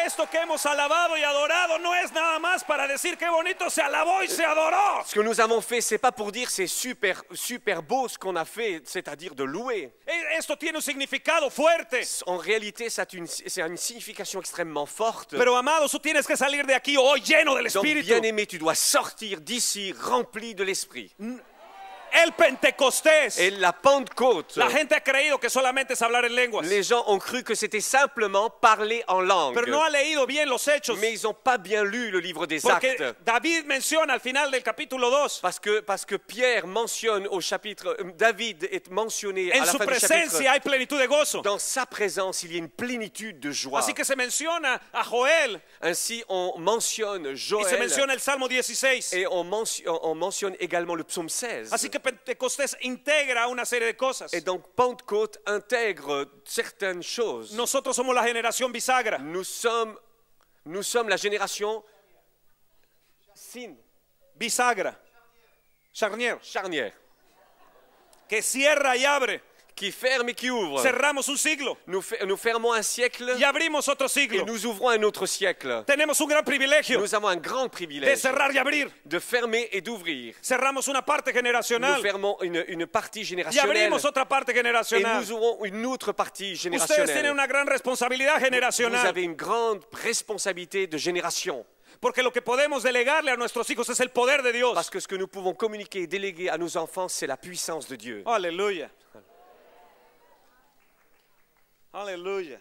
Esto que hemos alabado y adorado no es nada más para decir qué bonito se alabó y se adoró. Ce que nous avons fait, c'est pas pour dire c'est super, super beau ce qu'on a fait, c'est-à-dire de louer. Esto tiene un significado fuerte. En réalité, c'est une signification extrêmement forte. Pero amados, tú tienes que salir de aquí hoy lleno del Donc, Espíritu. bien-aimé, tu dois sortir d'ici rempli de l'Esprit. El Pentecostés. Et la Pentecôte, La gente ha creído que solamente es hablar en lenguas. les gens ont cru que c'était simplement parler en langue. Pero no ha leído bien los hechos. Mais ils n'ont pas bien lu le livre des Porque Actes. David menciona al final del capítulo 2. Parce que Pierre mentionne au chapitre, David est mentionné à En la su fin du chapitre. presencia hay plenitud de gozo. Dans sa présence, il y a une plénitude de joie. Así que se menciona a Joel Ainsi, on mentionne y se Joël menciona el Salmo 16. et on mentionne également le psaume 16. Así que Pentecostés integra una serie de cosas. Et donc, Pentecôte intègre certaines choses. Nosotros somos la generación bisagra. Nous sommes la génération Bisagra. charnière, Que cierra y abre. qui ferme et qui ouvre. Cerramos un siglo Nous fermons un siècle y abrimos otro et siglo. nous ouvrons un autre siècle. Tenemos un gran privilegio Nous avons un grand de privilège cerrar y abrir. de fermer et d'ouvrir. Cerramos una parte Nous generacional fermons une partie y générationnelle abrimos otra parte et generacional. nous ouvrons une autre partie Ustedes tienen générationnelle. una gran responsabilidad Vous generacional. avez une grande responsabilité de génération. Porque lo que podemos delegarle a nuestros hijos es el poder de Dios. Parce que ce que nous pouvons communiquer et déléguer à nos enfants, c'est la puissance de Dieu. Aleluya. Aleluya.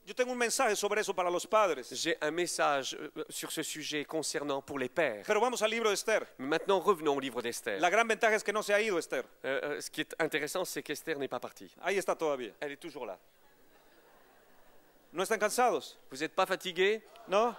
Yo tengo un mensaje sobre eso para los padres. J'ai un message sur ce sujet concernant pour les pères. Pero vamos al libro de Esther. Mais maintenant, revenons au livre d'Esther. La gran ventaja es que no se ha ido Esther. Ce qui est intéressant, c'est qu'Esther n'est pas partie. Ahí está todavía. Elle est toujours là. ¿No están cansados? Vous n'êtes pas fatigué? ¿No?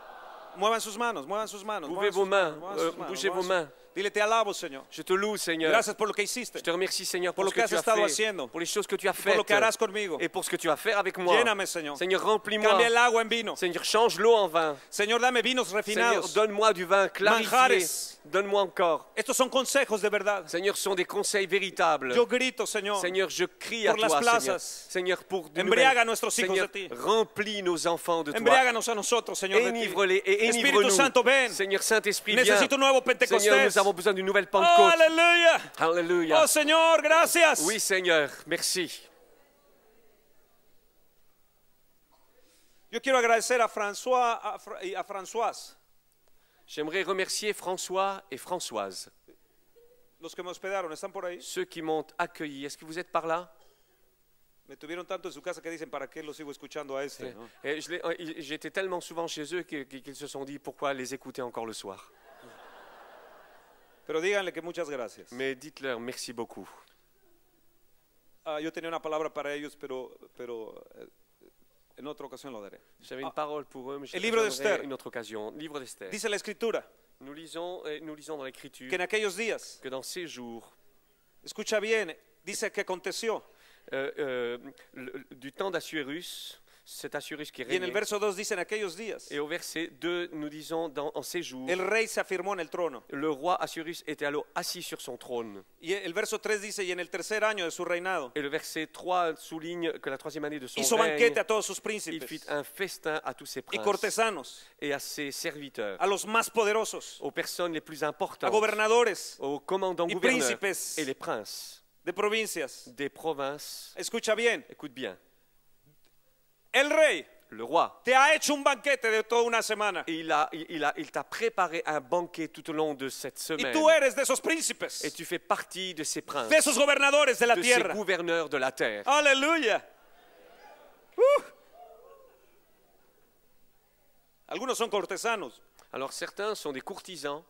Muevan sus manos, muevan sus manos. Bougez muevan vos sus mains, manos, muevan sus manos, bougez vos muevan mains. Dile, te alabo, Señor. Je te loue, Seigneur. Gracias por lo que hiciste. Je te remercie, Seigneur, Por pour lo ce que que has tu as estado fait, haciendo. pour les choses que tu as Por faites lo que harás conmigo. et pour ce que tu vas faire avec moi. Lléname, Señor. Seigneur, remplis-moi. Cambia el agua en vino. Seigneur, change l'eau en vin. Señor, dame vinos Seigneur, refinados. donne-moi du vin clarifié. Manjares. Donne-moi encore. Estos son consejos de verdad. Seigneur, ce sont des conseils véritables. Yo grito, Señor. Seigneur, je crie à Por las toi, plazas. Seigneur, pour de Embriaga a nouvelles. nuestros hijos Seigneur, de ti. remplis nos enfants de toi. Embriáganos a nosotros, Señor, de ti. Enivre-les et Espíritu enivre-nous. Santo, ven. Seigneur Saint-Esprit, viens. Necesito un nuevo Seigneur, Pentecostés. nous avons besoin d'une nouvelle Oh, Pentecôte. aleluya. Alléluia. Oh, Señor, gracias. Oui, Seigneur, merci. Yo quiero agradecer a François y a Françoise, J'aimerais remercier François et Françoise, los que me hospedaron. ¿Están por ahí? ceux qui m'ont accueilli. Est-ce que vous êtes par là? Me tuvieron tanto en su casa que dicen, ¿para qué lo sigo escuchando a este? ¿no? Et j'étais tellement souvent chez eux qu'ils se sont dit pourquoi les écouter encore le soir. Pero díganle que muchas gracias. Mais dites-leur merci beaucoup. Yo tenía una palabra para ellos, pero en otra ocasión lo daré. J'avais une parole pour eux, mais je El libro de donnerai Esther. une autre occasion. Livre d'Esther. Dice la Escritura Nous lisons dans l'Écriture que en aquellos días, que dans ces jours, escucha bien, dice que aconteció. du temps d'Assuérus, cet Assuérus qui Y en el régnait, verso 2 dice en aquellos días, et au verset 2, nous disons en ces jours, el rey se afirmó en el trono. le roi Assuérus était alors assis sur son trône. Y el verso 3 dice, y en el tercer año de su reinado, Et le verset 3 souligne que la troisième année de son hizo règne, banquete a todos sus il príncipes fit un festin à tous ses y princes cortesanos, et à ses serviteurs, a los más poderosos, aux personnes les plus a importantes, gobernadores aux commandants y gouverneurs príncipes et les princes de provincias. des provinces. Escucha bien, Écoute bien, el rey le roi. te ha hecho un banquete de toda una semana. Et il t'a préparé un banquet tout au long de cette Y semaine. tú eres de esos príncipes, Et tu fais partie de ces princes, de esos gobernadores de la de ces tierra. gouverneurs de la terre. Aleluya. Algunos son cortesanos. Alors certains sont des courtisans.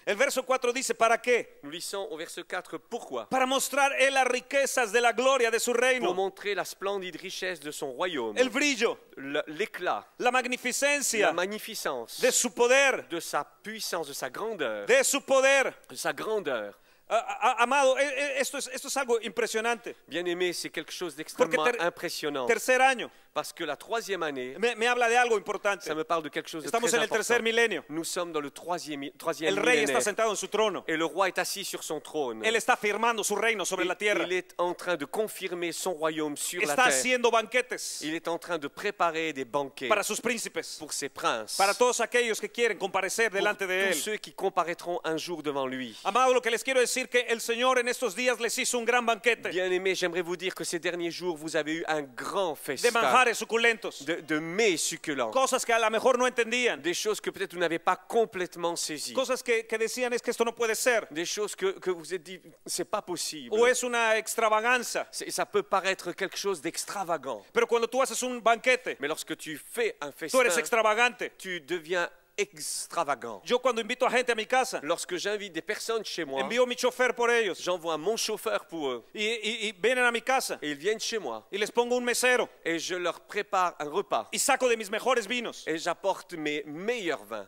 El verso 4 dice, ¿para qué? Nous lisons au verset 4, pourquoi? Para mostrar él las riquezas de la gloria de su Pour reino, montrer la splendide richesse de son royaume, el brillo, l'éclat, la la magnificencia magnificence de su poder, de sa puissance, de sa grandeur, de su poder. de sa grandeur. Amado, esto es algo impresionante. Bien-aimé, c'est quelque chose d'extrêmement Porque impressionnant. Tercer año, Parce que la troisième année, me habla de algo importante. ça me parle de quelque chose de Estamos très en el tercer important. milenio. Nous sommes dans le troisième El rey está millénaire. sentado en su trono. Et le roi est assis sur son trône. Él está firmando su reino sobre la tierra. Il est en train de confirmer son royaume sur la Está terre. haciendo banquetes Il est en train de préparer des banquets para sus príncipes, pour ses princes, para todos aquellos que quieren comparecer pour delante de tous él. ceux qui comparaîtront un jour devant lui. Amado, lo que les quiero decir que el Señor en estos días les hizo un gran banquete Bien-aimés, j'aimerais vous dire que ces derniers jours, vous avez eu un grand de festin manjares suculentos, de mets succulents, cosas que a lo mejor no entendían, des choses que peut-être vous n'avez pas complètement saisies, cosas que decían es que esto no puede ser, des choses que vous vous êtes dit, c'est pas possible. o es una extravaganza. Ça peut paraître quelque chose d'extravagant, Pero cuando tú haces un banquete, mais lorsque tu fais un tú eres festin, extravagante. tu deviens extravagant. Yo cuando invito a gente a mi casa, Lorsque j'invite des personnes chez moi, envío mi chofer por ellos j'envoie mon chauffeur pour eux y vienen a mi casa et ils viennent chez moi y les pongo un mesero et je leur prépare un repas y saco de mis mejores vinos et j'apporte mes meilleurs vins.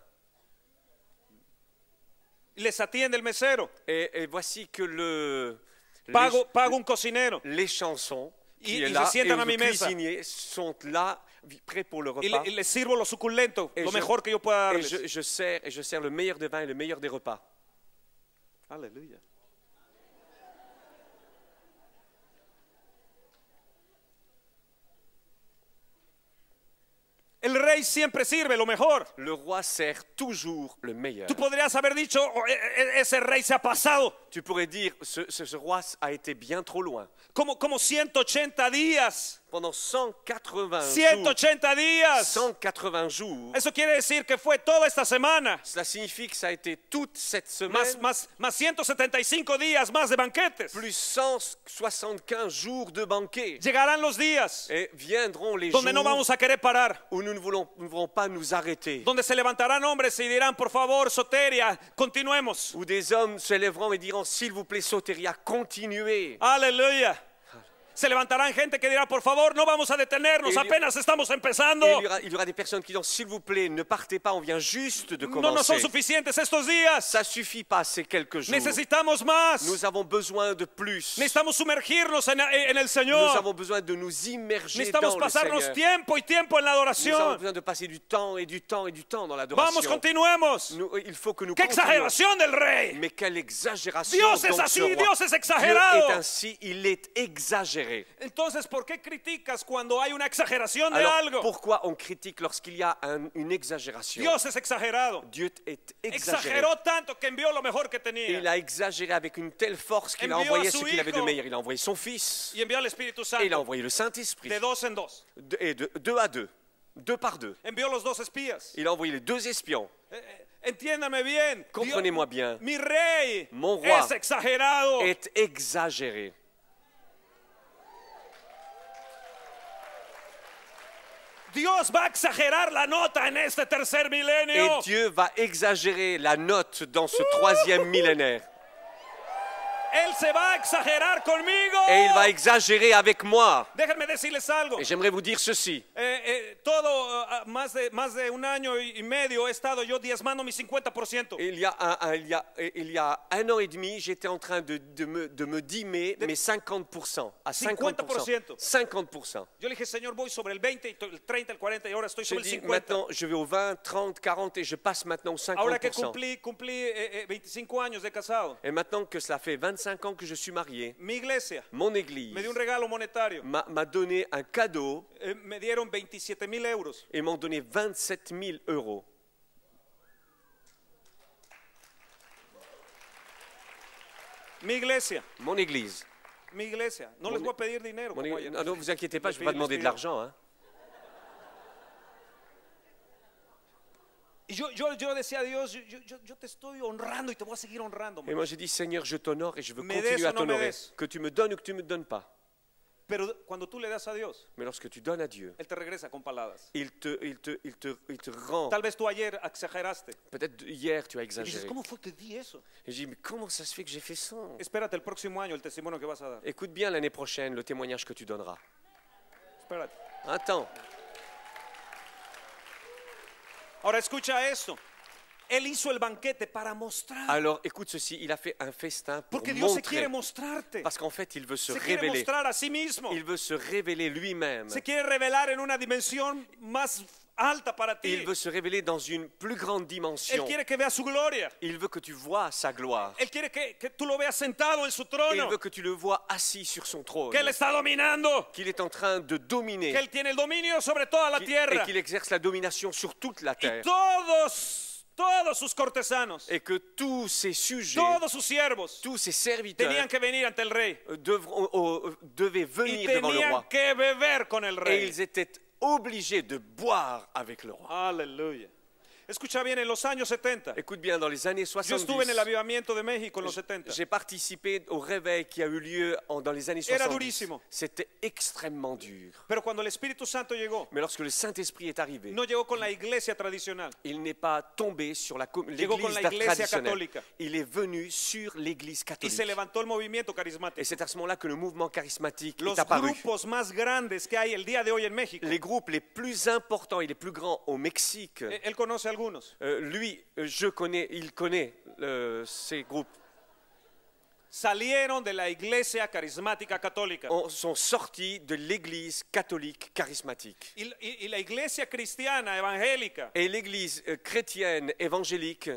y les atiende el mesero. Et voici que Pago un cocinero les chansons qui est y là se sientan et a mi les mesa cuisiniers sont là, prêts pour le y repas. les sirvo lo suculento, Et lo mejor que yo pueda et darles. je sers le meilleur des vins et le meilleur des repas. Aleluya. El rey siempre sirve lo mejor. Le roi sert toujours le meilleur. Tú podrías haber dicho, "Oh, ese rey se ha pasado. Tu pourrais dire, ce roi a été bien trop loin. Como 180 días. Pendant 180 jours, 180 días. 180 jours, Eso quiere decir que fue toda esta semana. cela signifie que ça a été toute cette semaine, Más 175 días más de banquetes. plus 175 jours de banquets. Llegarán los días Et viendront les jours donde no vamos a querer parar. où nous ne voulons pas nous arrêter. Donde se levantarán hombres y dirán, por favor, Soteria, continuemos. Où des hommes se lèveront et diront, s'il vous plaît, Soteria, continuez. Aleluya. Se levantarán gente que dirá, por favor, no vamos a detenernos, Y- apenas estamos empezando. Et il y aura des personnes qui diront, s'il vous plaît, ne partez pas, on vient juste de No son commencer. suficientes estos días. Ça suffit pas ces quelques jours. Necesitamos más. Nous avons besoin de plus. Necesitamos sumergirnos en el Nous Señor. avons besoin de nous immerger Necesitamos dans le pasarnos Seigneur. tiempo y tiempo en la Nous avons adoración. besoin de passer du temps et du temps et du temps dans Vamos, l'adoration. continuemos. Il faut que nous ¡Qué continuions. exageración del rey! Mais quelle exagération Dios es donc, ce así, roi. Dios es Dieu exagerado. est ainsi, il est exagéré. Entonces, ¿por qué criticas cuando hay una exageración de Alors, algo? pourquoi on critique lorsqu'il y a une exagération? Dios es exagerado. Dieu est exagéré. Exageró tanto que envió lo mejor que Il tenía. a exagéré avec une telle force qu'il a Envió envoyé a su ce qu'il avait de hijo. meilleur. Il a envoyé son fils Y envió al Espíritu et il a Santo envoyé le Saint-Esprit. de dos en dos. Et de deux à deux, deux par deux. Envió los dos espías. Il a envoyé les deux espions. Entiéndame bien. Comprenez-moi bien. Mi rey Mon roi es exagerado. Est exagéré. Dios va a exagerar la nota en este tercer Et milenio. Dieu va exagérer la note dans ce troisième millénaire. Él se va a exagerar conmigo. Et il va exagérer avec moi. Déjenme decirles algo. Et j'aimerais vous dire ceci. Más de un año y medio he estado yo diezmando mi 50%. Il y a un an et demi, j'étais en train de me dîmer mes 50%. À 50%. 50%. Yo le dije, Señor, voy sobre el 20, el 30, el 40 y ahora estoy J'ai sobre el dit 50. maintenant, je vais au 20, 30, 40 et je passe maintenant au Ahora que 50%. cumplí 25 años de casado, Et maintenant que cela fait 25 ans que je suis marié, mi iglesia mon église me dio un regalo monetario. m'a donné un cadeau Me dieron 27,000 euros. et m'ont donné 27 000 euros. Mi iglesia, Mon église. mi iglesia. No les voy a pedir dinero. Mon como église. ayer. Non, vous inquiétez pas, je ne vais Les pas demander de pido. l'argent. Hein. Y yo decía a Dios, yo te estoy honrando y te voy a seguir honrando. Et moi j'ai dit, Seigneur, je t'honore et je veux Me des continuer o à no me t'honorer. des. Que tu me donnes ou que tu ne me donnes pas. Pero cuando tú le das a Dios, Mais lorsque tu donnes à Dieu, Él te regresa con palabras. il te rend. Tal vez tú ayer exageraste. Peut-être hier tu as Y dices, exagéré. ¿cómo fue que di eso? Et je dis, mais comment ça se fait que j'ai fait ça? Espérate el próximo año el testimonio que vas a dar. Écoute bien l'année prochaine le témoignage que tu donneras. Espérate. Attends. Ahora escucha esto. Él hizo el banquete para mostrar. Alors écoute ceci, il a fait un festin pour Porque Dios se montrer. quiere mostrarte. Parce qu'en fait, il veut se Se quiere révéler. mostrar a sí mismo. Il veut se révéler lui-même. Se quiere revelar en una dimensión más alta para ti. Il veut se révéler dans une plus grande Él dimension. quiere que veas su gloria. Il veut que tu vois sa gloire. Él quiere que tú lo veas sentado en su Il trono. veut que tu le vois assis sur son trône. Que Él está dominando. Qu'il est en train de dominer. Que Él tiene el dominio sobre toda la Et tierra. qu'il exerce la domination sur toute la Y terre. todos sus cortesanos, Et que tous ses sujets, todos sus siervos, tous ses serviteurs tenían que venir ante el rey. devaient Y venir devant le tenían roi. que beber con el Et rey. ils étaient obligés de boire avec le roi. Aleluya. Escucha bien, en los años 70, Écoute bien, dans les années yo estuve en el 70, avivamiento de México en los 70. j'ai participé au réveil qui a eu lieu dans les années Era 70. durísimo. C'était extrêmement dur. Pero cuando el Espíritu Santo llegó, Mais lorsque le Saint-Esprit est arrivé, no llegó con la iglesia tradicional. il n'est pas tombé sur Llegó con l'église la iglesia traditionnelle. católica. Il est venu sur l'église Y catholique. se levantó el movimiento carismático. Et c'est à ce moment-là que le mouvement charismatique Los est apparu. grupos más grandes que hay el día de hoy en México. Les groupes les plus importants et les plus grands au Mexique, Él conoce algunos. il connaît ces groupes, Salieron de la iglesia carismática católica. sont sortis de l'église catholique charismatique. Y la iglesia cristiana evangélica Et l'église chrétienne évangélique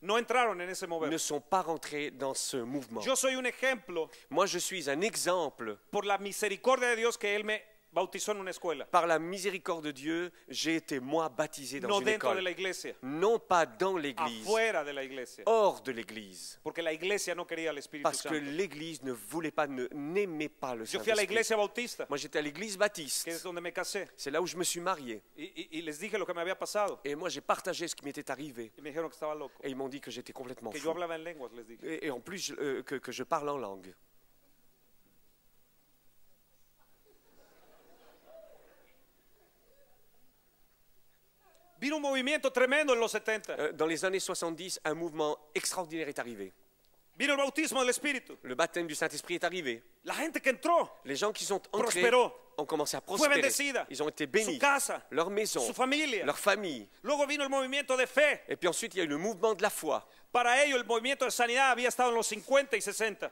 no entraron en ese mover. ne sont pas rentrés dans ce mouvement. Yo soy un ejemplo Moi, je suis un exemple. por la misericordia de Dios que Él me bautizó en una escuela, Par la miséricorde de Dieu, j'ai été, moi, baptisé dans no une dentro de école. la iglesia, Non pas dans l'église, afuera de la iglesia, hors de l'église. porque la iglesia no quería al Espíritu Parce que Santo. l'église ne voulait pas, n'aimait pas le Yo fui a la Saint-Esprit. iglesia bautista, Moi, j'étais à l'église que baptiste. es donde me casé, C'est là où je me suis marié. y les dije lo que me había pasado, Et moi, j'ai partagé ce qui m'était arrivé. y me dijeron que estaba loco, Et ils m'ont dit que j'étais complètement que yo fou. hablaba en lenguas, les dije. Et en plus, que je parle en langue. Vino un movimiento tremendo en los 70, Dans les années 70, un mouvement extraordinaire est arrivé. vino el bautismo del Espíritu, Le baptême du Saint-Esprit est arrivé. la gente que entró, Les gens qui sont entrés Prosperó. ont commencé à fue prospérer. bendecida, Ils ont été su bénis. casa, Leur maison, su familia. leur famille. Luego vino el movimiento de fe. Et puis ensuite, il y a eu le mouvement de la foi. Para ellos el movimiento de sanidad había estado en los 50 y 60.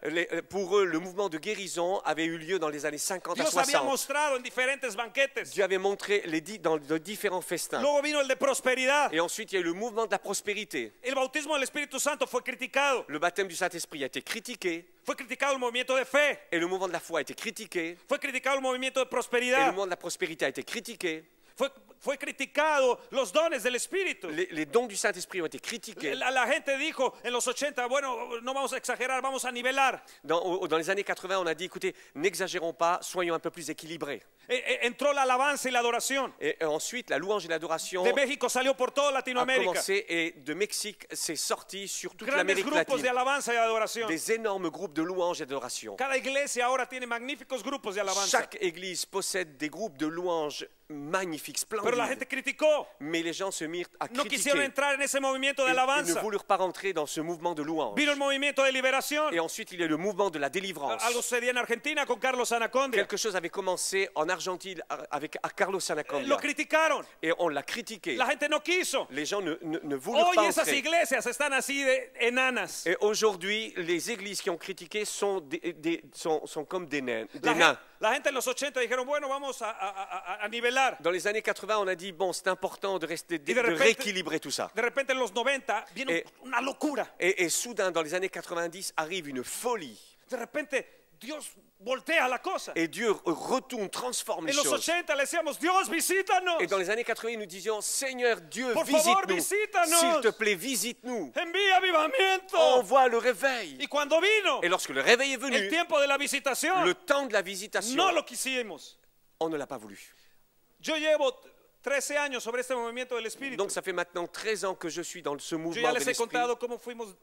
Pour eux, le mouvement de guérison avait eu lieu dans les années 50 à Dios había 60. mostrado en diferentes banquetes. Dieu avait montré dans de différents festins. Luego vino el de prosperidad. Et ensuite, il y a eu le mouvement de la prospérité. El bautismo del Espíritu Santo fue criticado. Le baptême du Saint-Esprit a été critiqué. Fue criticado el movimiento de fe. Et le mouvement de la foi a été critiqué. Fue criticado el movimiento de Et le prosperidad. mouvement de la prospérité a été critiqué. Fue criticado los dones del Espíritu. Les dons du Saint-Esprit ont été critiqués. La gente dijo en los 80, bueno, no vamos a exagerar, vamos a nivelar. Dans les années 80, on a dit, écoutez, n'exagérons pas, soyons un peu plus équilibrés. Entró la alabanza y la adoración. Et ensuite, la louange et l'adoration De México salió por toda a Latinoamérica. commencé et de Mexique, c'est sorti sur toute Grandes l'Amérique grupos de latine. alabanza y adoración. Des énormes groupes de louange et d'adoration. Cada iglesia ahora tiene magníficos grupos de alabanza. Chaque église possède des groupes de louange magnifiques, Pero la gente splendides. criticó. Mais les gens se mirent à No quisieron critiquer. entrar en ese movimiento de Ils ne alabanza. voulurent pas rentrer dans ce mouvement de louange. Vino el movimiento de liberación. Et ensuite, il y a le mouvement de la délivrance. Algo sucedía en Argentina con Carlos Anacondia. Quelque chose avait commencé en Argentine avec Carlos Anacondia. Lo criticaron. Et on l'a critiqué. La gente no quiso. Les gens ne voulurent Hoy pas esas entrer. iglesias están así de enanas. Et aujourd'hui, les églises qui ont critiqué sont comme des nains. La gente en los 80 dijeron, bueno, vamos a nivelar. Dans les années 80, on a dit, bon, c'est important de repente- rééquilibrer tout ça. De repente en los 90 viene una locura. Et soudain, dans les années 90, arrive une folie. De repente Dios voltea la cosa. Et Dieu retourne, transforme les En los choses. 80 le decíamos, Dios, visítanos. Et dans les années 80, nous disions, Seigneur Dieu, Por favor, visite-nous. visítanos. S'il te plaît, visite-nous. Envía avivamiento. Envoie le réveil. Y cuando vino Et lorsque le réveil est el venu, tiempo de la visitación, le temps de la visitation, no lo quisimos. on ne l'a pas voulu. Yo llevo 13 años sobre este movimiento del Espíritu. Donc ça fait maintenant 13 ans que je suis dans ce Yo mouvement ya de les he l'esprit. contado cómo fuimos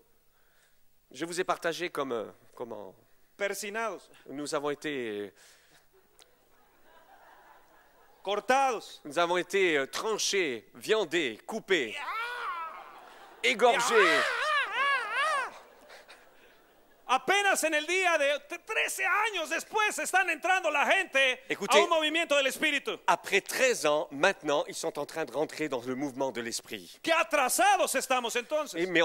Je vous ai partagé comment persinados, nous avons été tranchés, viandés, coupés, égorgés. Apenas en el día de 13 años después están entrando la gente Écoutez, a un movimiento del Espíritu. Après 13 ans, maintenant, ils sont en train de rentrer dans le mouvement de l'esprit. Qué atrasados estamos entonces. Mais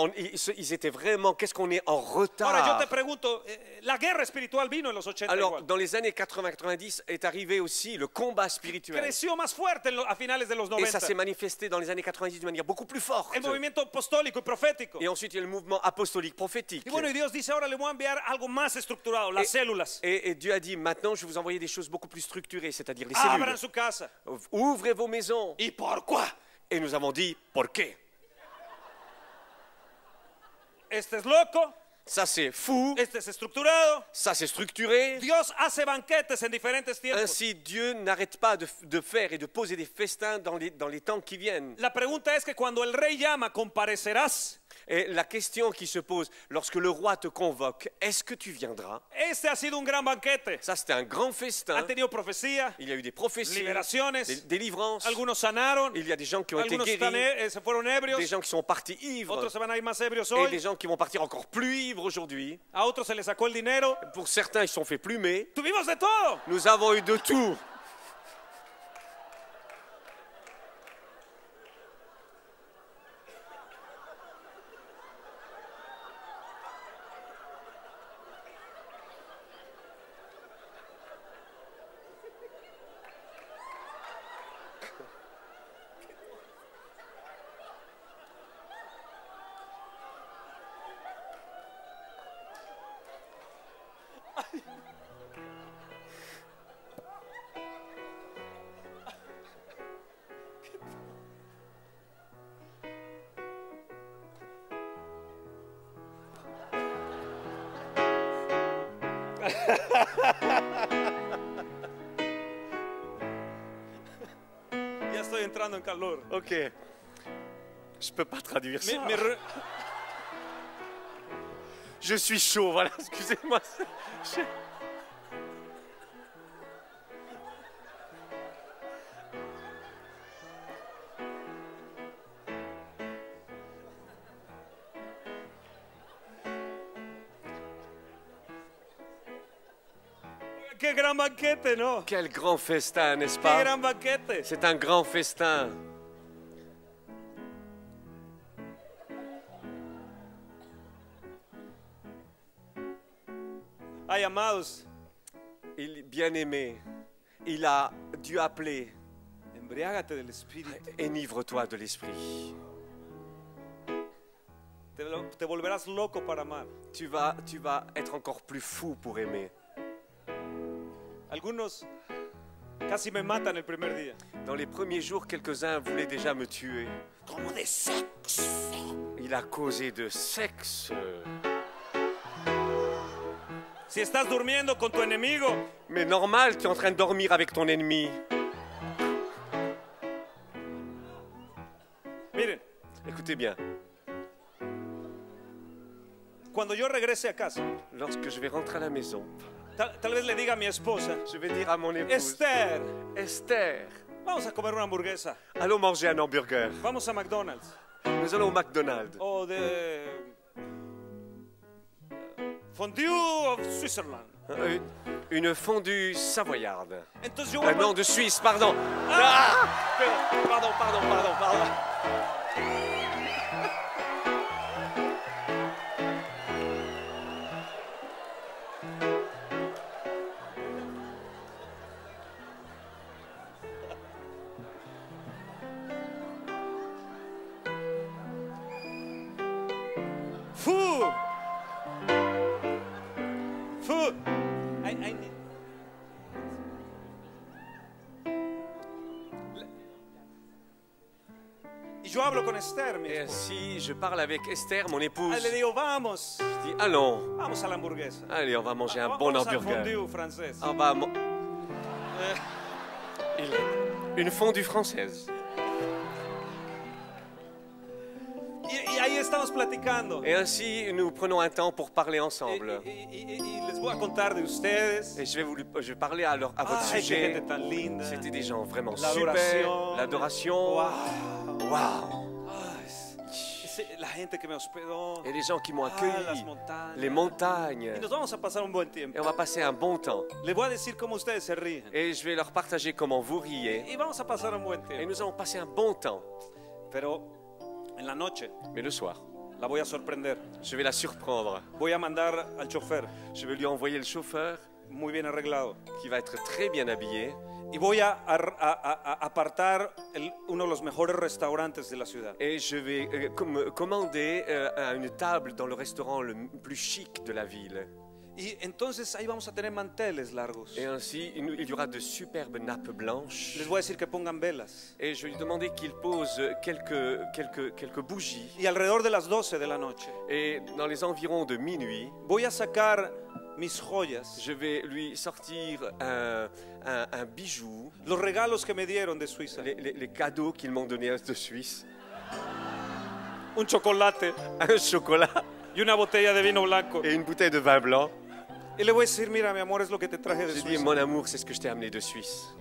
ils étaient vraiment, qu'est-ce qu'on est en Ahora yo retard. te pregunto, la guerra espiritual vino en los 80 Alors, igual. dans les années 80-90 est arrivé aussi le combat spirituel. Creció más fuerte a finales de los Et ça 90. s'est manifesté dans les années 90 d'une manière beaucoup plus forte. El movimiento apostólico y profético. Et ensuite, il y a le mouvement apostolique prophétique. Y bueno, y Dios dice, ahora le voy a enviar algo más estructurado, las células. Et Dieu a dit, maintenant, je vais vous envoyer des choses beaucoup plus structurées, c'est-à-dire les Abran cellules. su casa. Ouvrez vos maisons. ¿Y por qué? Et nous avons dit, ¿por qué? Este es loco, Ça, c'est fou. este es estructurado. Ça, c'est structuré. Dios hace banquetes en diferentes tiempos. Ainsi, Dieu n'arrête pas de faire et de poser des festins dans les temps qui viennent. La pregunta es que cuando el rey llama, ¿comparecerás? Et la question qui se pose, lorsque le roi te convoque, est-ce que tu viendras? Este ha sido un gran banquete. Ça, c'était un grand Han festin. tenido profecía, Il y a eu des prophéties, liberaciones, des délivrances. algunos sanaron, Il y a des gens qui ont été algunos guéris, se fueron ebrios, des gens qui sont partis ivres, otros se van a ir más ebrios et hoy, des gens qui vont partir encore plus ivres aujourd'hui. a otros se les sacó el dinero. Pour certains, ils se sont fait plumer. Tuvimos de todo. Nous avons eu de tout. Ya estoy entrando en calor. Ok. Je peux pas traduire ça. Je suis chaud, voilà, excusez-moi. Qué gran banquete, ¿no? Quel grand festin, n'est-ce Qué pas? gran banquete. C'est un grand festin. Ay, amados, Bien-aimé, il a dû appeler, embriágate del Espíritu. enivre-toi de l'esprit. Te volverás loco para amar. Tu vas être encore plus fou pour aimer. Algunos casi me matan el primer día. Dans les premiers jours, quelques-uns voulaient déjà me tuer. Como de sexo. Il a causé de sexe. Si estás durmiendo con tu enemigo, Mais normal, tu es en train de dormir avec ton ennemi. miren, Écoutez bien, cuando yo regrese a casa, lorsque je vais rentrer à la maison, tal vez le diga a mi esposa, je vais dire à mon épouse, Esther, Esther, vamos a comer una hamburguesa, allons manger un hamburger. vamos a McDonald's, Nous allons au McDonald's. o de Fondue of Switzerland. Une fondue savoyarde. Entonces yo voy a Non, de Suisse, pardon. Ah pardon. Food. I need... Y yo hablo con Esther, mi Et esposa. si je parle avec Esther, mon épouse, Le digo, vamos, je dis allons, vamos a la hamburguesa. allez, on va manger un bon Vamos al hamburger. fondue francés. On va une fondue française. estamos platicando. Et ainsi, nous prenons un temps pour parler ensemble. Y les voy a contar de ustedes. Et je vais parler à votre Ay, qué sujet. gente tan linda. C'était des gens vraiment La super. adoración. L'adoration. Wow. Wow. La gente que me hospedó. Et les gens qui m'ont Las accueilli. montañas. Les montagnes. Y nos vamos a pasar un buen tiempo. Et on va passer un bon temps. Les voy a decir cómo ustedes se ríen. Et je vais leur partager comment vous riez. Y vamos a pasar un buen Et tiempo. nous allons passer un bon temps. Pero en la noche Mais le soir, la voy a sorprender. je vais la surprendre. Voy a mandar al chofer Je vais lui envoyer le chauffeur muy bien arreglado. qui va être très bien habillé. Y voy a apartar uno de los mejores restaurantes de la ciudad. Et je vais commander une table dans le restaurant le plus chic de la ville. Y entonces ahí vamos a tener manteles largos. Et ainsi, il y aura de superbes nappes blanches. Les voy a decir que pongan velas. Et je vais lui demander qu'il pose quelques bougies. Y alrededor de las 12 de la noche Et dans les environs de minuit, voy a sacar mis joyas, je vais lui sortir un bijou, los regalos que me dieron de Suiza. les cadeaux qu'ils m'ont donnés de Suisse. Un chocolate Un chocolat y una botella de vino blanco. et une bouteille de vin blanc. Y le voy a decir, mira mi amor, es lo que te traje de J'ai dit, Suiza. mon amour, c'est ce que je t'ai amené de Suisse.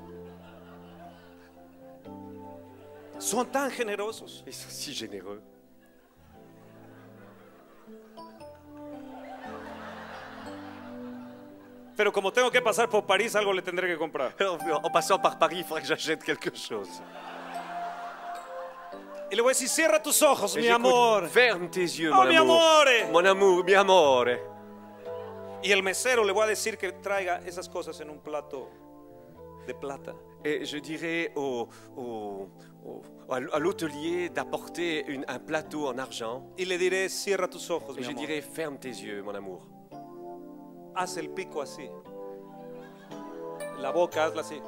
Son tan generosos. Ils sont si généreux. Pero como tengo que pasar por París, algo le tendré que comprar. Alors, en passant par Paris, il faudrait que j'achète quelque chose. Y le voy a decir, cierra tus ojos, Et mi j'écoute, amor. ferme tes yeux, Oh, mon mi amour. amore. Mon amour, mi amore. Y el mesero le voy a decir que traiga esas cosas en un plato de plata. Et je dirais à l'hôtelier d'apporter un plateau en argent. Y le diré, cierra tus ojos, Et mi je amor. dirais, ferme tes yeux, mon amour. Haz el pico así. La boca, hazla así.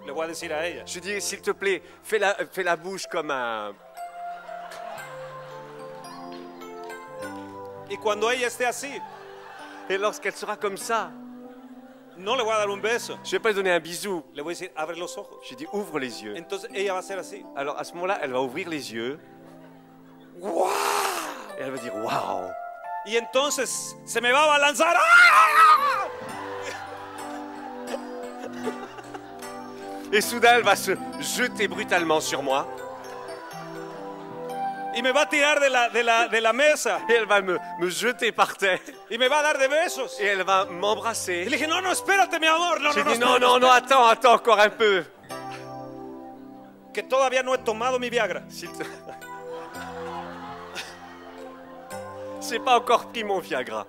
Le voy a decir a ella. Je dirais, s'il te plaît, fais la bouche comme un... Y cuando ella esté así, Et lorsqu'elle sera comme ça, no le voy a dar un beso. je vais pas lui donner un bisou. Le voy a decir, abre los ojos. Je dis, ouvre les yeux. Entonces ella va a hacer así. Alors à ce moment-là, elle va ouvrir les yeux. ¡Wow! Et elle va dire, waouh. Y entonces se me va a balanzar. ¡Ah! Et soudain, elle va se jeter brutalement sur moi. Y me va a tirar de la mesa. Et elle va me jeter par terre. Y me va a dar de besos. Et elle va Y m'embrasser. le dije, no, no, espérate, mi amor. No, J'ai no, dit, no, non, espérate, non, non, attends encore un peu. que todavía no he tomado mi Viagra. S'il te... J'ai pas encore pris mon Viagra.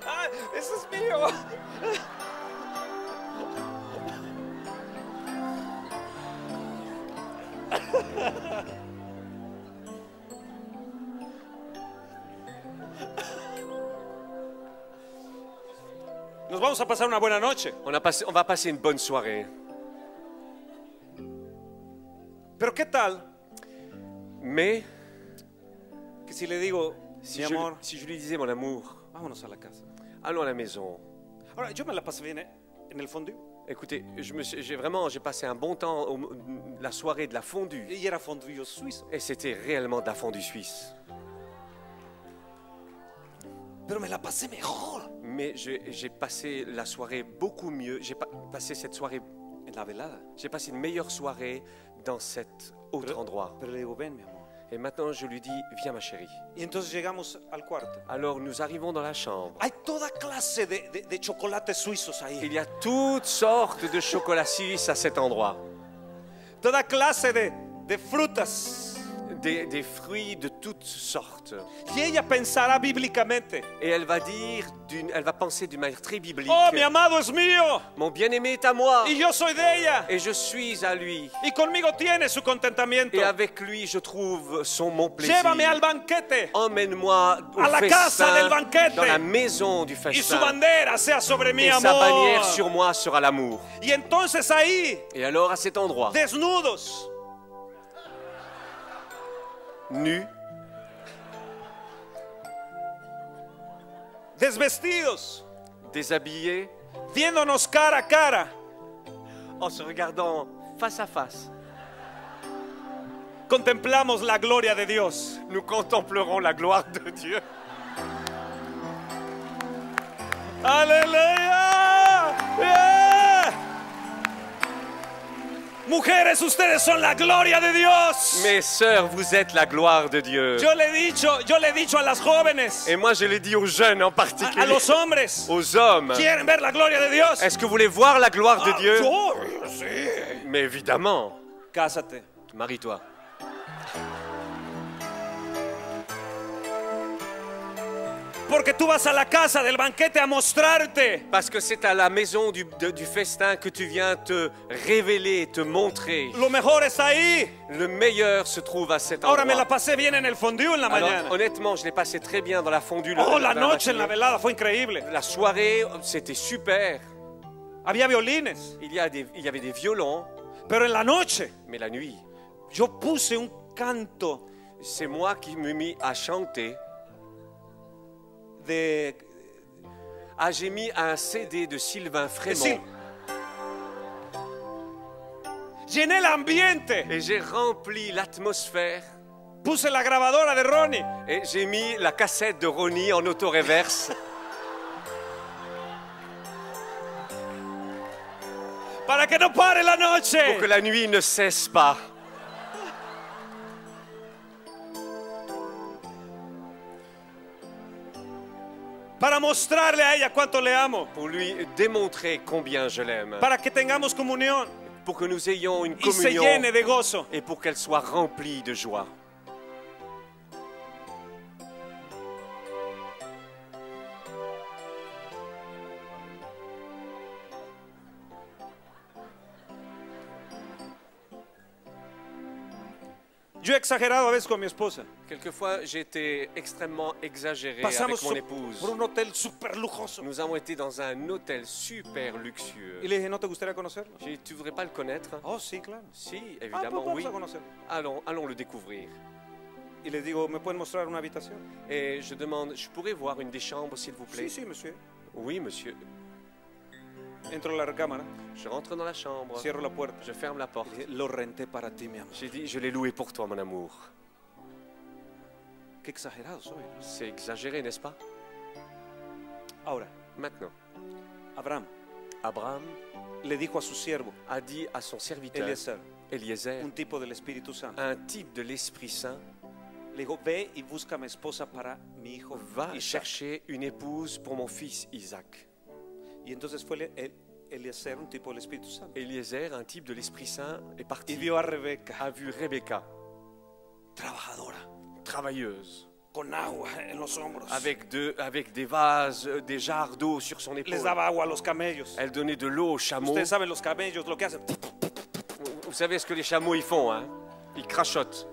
¡Ah, eso es mío! Nos vamos a pasar una buena noche. On va passer une bonne soirée. Pero ¿qué tal Mais que si le digo, si mi amor, si je lui disais, mon amour, vámonos a la casa? allons à la maison. Ahora, yo me la pasé bien en el fondue. Écoutez, j'ai passé un bon temps la soirée de la fondue. Y era fondue suizo. Et c'était réellement de la fondue suisse. Pero me la pasé mejor Mais j'ai passé la soirée beaucoup mieux. Passé cette soirée, en la velada. j'ai passé une meilleure soirée dans cet autre endroit. Pero le digo, ven, mi amor. Et maintenant, je lui dis, viens ma chérie. Y entonces llegamos al cuarto. Alors, nous arrivons dans la chambre. Hay toda clase de chocolates suizos ahí. Il y a toutes sortes de chocolats suisses à cet endroit. Toda clase de frutas. Des fruits de toutes sortes. Y ella pensará bíblicamente. Et elle va dire, elle va penser d'une manière très biblique. Oh, mi amado es mío. Mon bien-aimé est à moi. Y yo soy de ella. Et je suis à lui. Y conmigo tiene su contentamiento. Et avec lui, je trouve mon plaisir. Llévame al banquete. Emmène-moi au A la casa del festin, banquete. dans la maison du Y su festin. bandera sea sobre mi Et amor. sa bannière sur moi sera l'amour. Y entonces ahí, Et alors, à cet endroit, desnudos, nu, desvestidos, déshabillé, viéndonos cara a cara, en se regardant face à face, contemplamos la gloria de Dios. nous contemplerons la gloire de Dieu. ¡Aleluya! ¡Yeah! Mujeres, ustedes son la gloria de Dios. Mes sœurs, vous êtes la gloire de Dieu. Yo le he dicho a las jóvenes, Et moi, je l'ai dit aux jeunes en a particulier, los hombres. aux hommes. ¿Quieren ver la gloria de Dios? Est-ce que vous voulez voir la gloire de Dieu? Yo, sí. Mais évidemment. Cásate. Marie-toi. Porque tú vas a la casa del banquete a mostrarte. Parce que c'est à la maison du festin que tu viens te révéler, te montrer. Lo mejor está ahí. Le meilleur se trouve à cet Ahora me la endroit. pasé bien en el fondue en la Alors, mañana. honnêtement, je l'ai passé très bien dans la fondue. Oh, la la noche en la matinée. velada fue increíble. La soirée, c'était super. Había violines. Il y avait des violons, Pero en la noche mais la nuit, yo puse un canto c'est moi qui me mis à chanter. de... Ah, j'ai mis un CD de Sylvain Frémont. Sí. Llené el ambiente. Et j'ai rempli l'atmosphère. Puse la grabadora de Ronnie. Et j'ai mis la cassette de Ronnie en autoréverse. Para que no pare la noche. Pour que la nuit ne cesse pas. Para mostrarle a ella cuánto le amo. Pour lui démontrer combien je l'aime. Para que tengamos comunión Pour que nous ayons une y se communion. llene de gozo. Et pour qu'elle soit remplie de joie. Yo he exagerado a veces con mi esposa. Quelquefois, j'ai été extrêmement exagéré Pasamos avec mon épouse. por un hotel súper lujoso. Nous avons été dans un hôtel super luxueux. Y le dije, ¿no te gustaría conocerlo? J'ai dit, tu voudrais pas le connaître? Oh, sí, claro. Si, Ah, pues évidemment, vamos oui. a conocerlo. Allons le découvrir. Y le digo, ¿me pueden mostrar una habitación? Et je demande, je pourrais voir une des chambres, s'il vous plaît? Sí, sí, monsieur. Oui, monsieur. Entro a la recámara, Je rentre dans la chambre. cierro la puerta. Je ferme la porte. Le dije, lo renté para ti, mi amor. J'ai dit, je l'ai loué pour toi, mon amour. Qué exagerado soy. ¿No? C'est exagéré, n'est-ce pas? Ahora, Maintenant, Abraham Abraham le dijo a su siervo, a dit à son serviteur, Eliezer, Eliezer, un tipo del Espíritu Santo, un type de l'Esprit Saint, le dijo, ve y búscame esposa para mi hijo va Isaac. chercher une épouse pour mon fils Isaac. Y entonces fue Eliezer, un tipo del Espíritu Santo, Eliezer, un type de l'Esprit Saint, est y parti, vio a Rebeca, a vu Rebecca, trabajadora, travailleuse, con agua en los hombros. avec des vases, des jarres d'eau sur son Les épaule. daba agua a los camellos. Elle donnait de l'eau aux chameaux. Ustedes saben los camellos lo que hacen. Vous savez ce que les chameaux ils font, hein? Ils crachotent.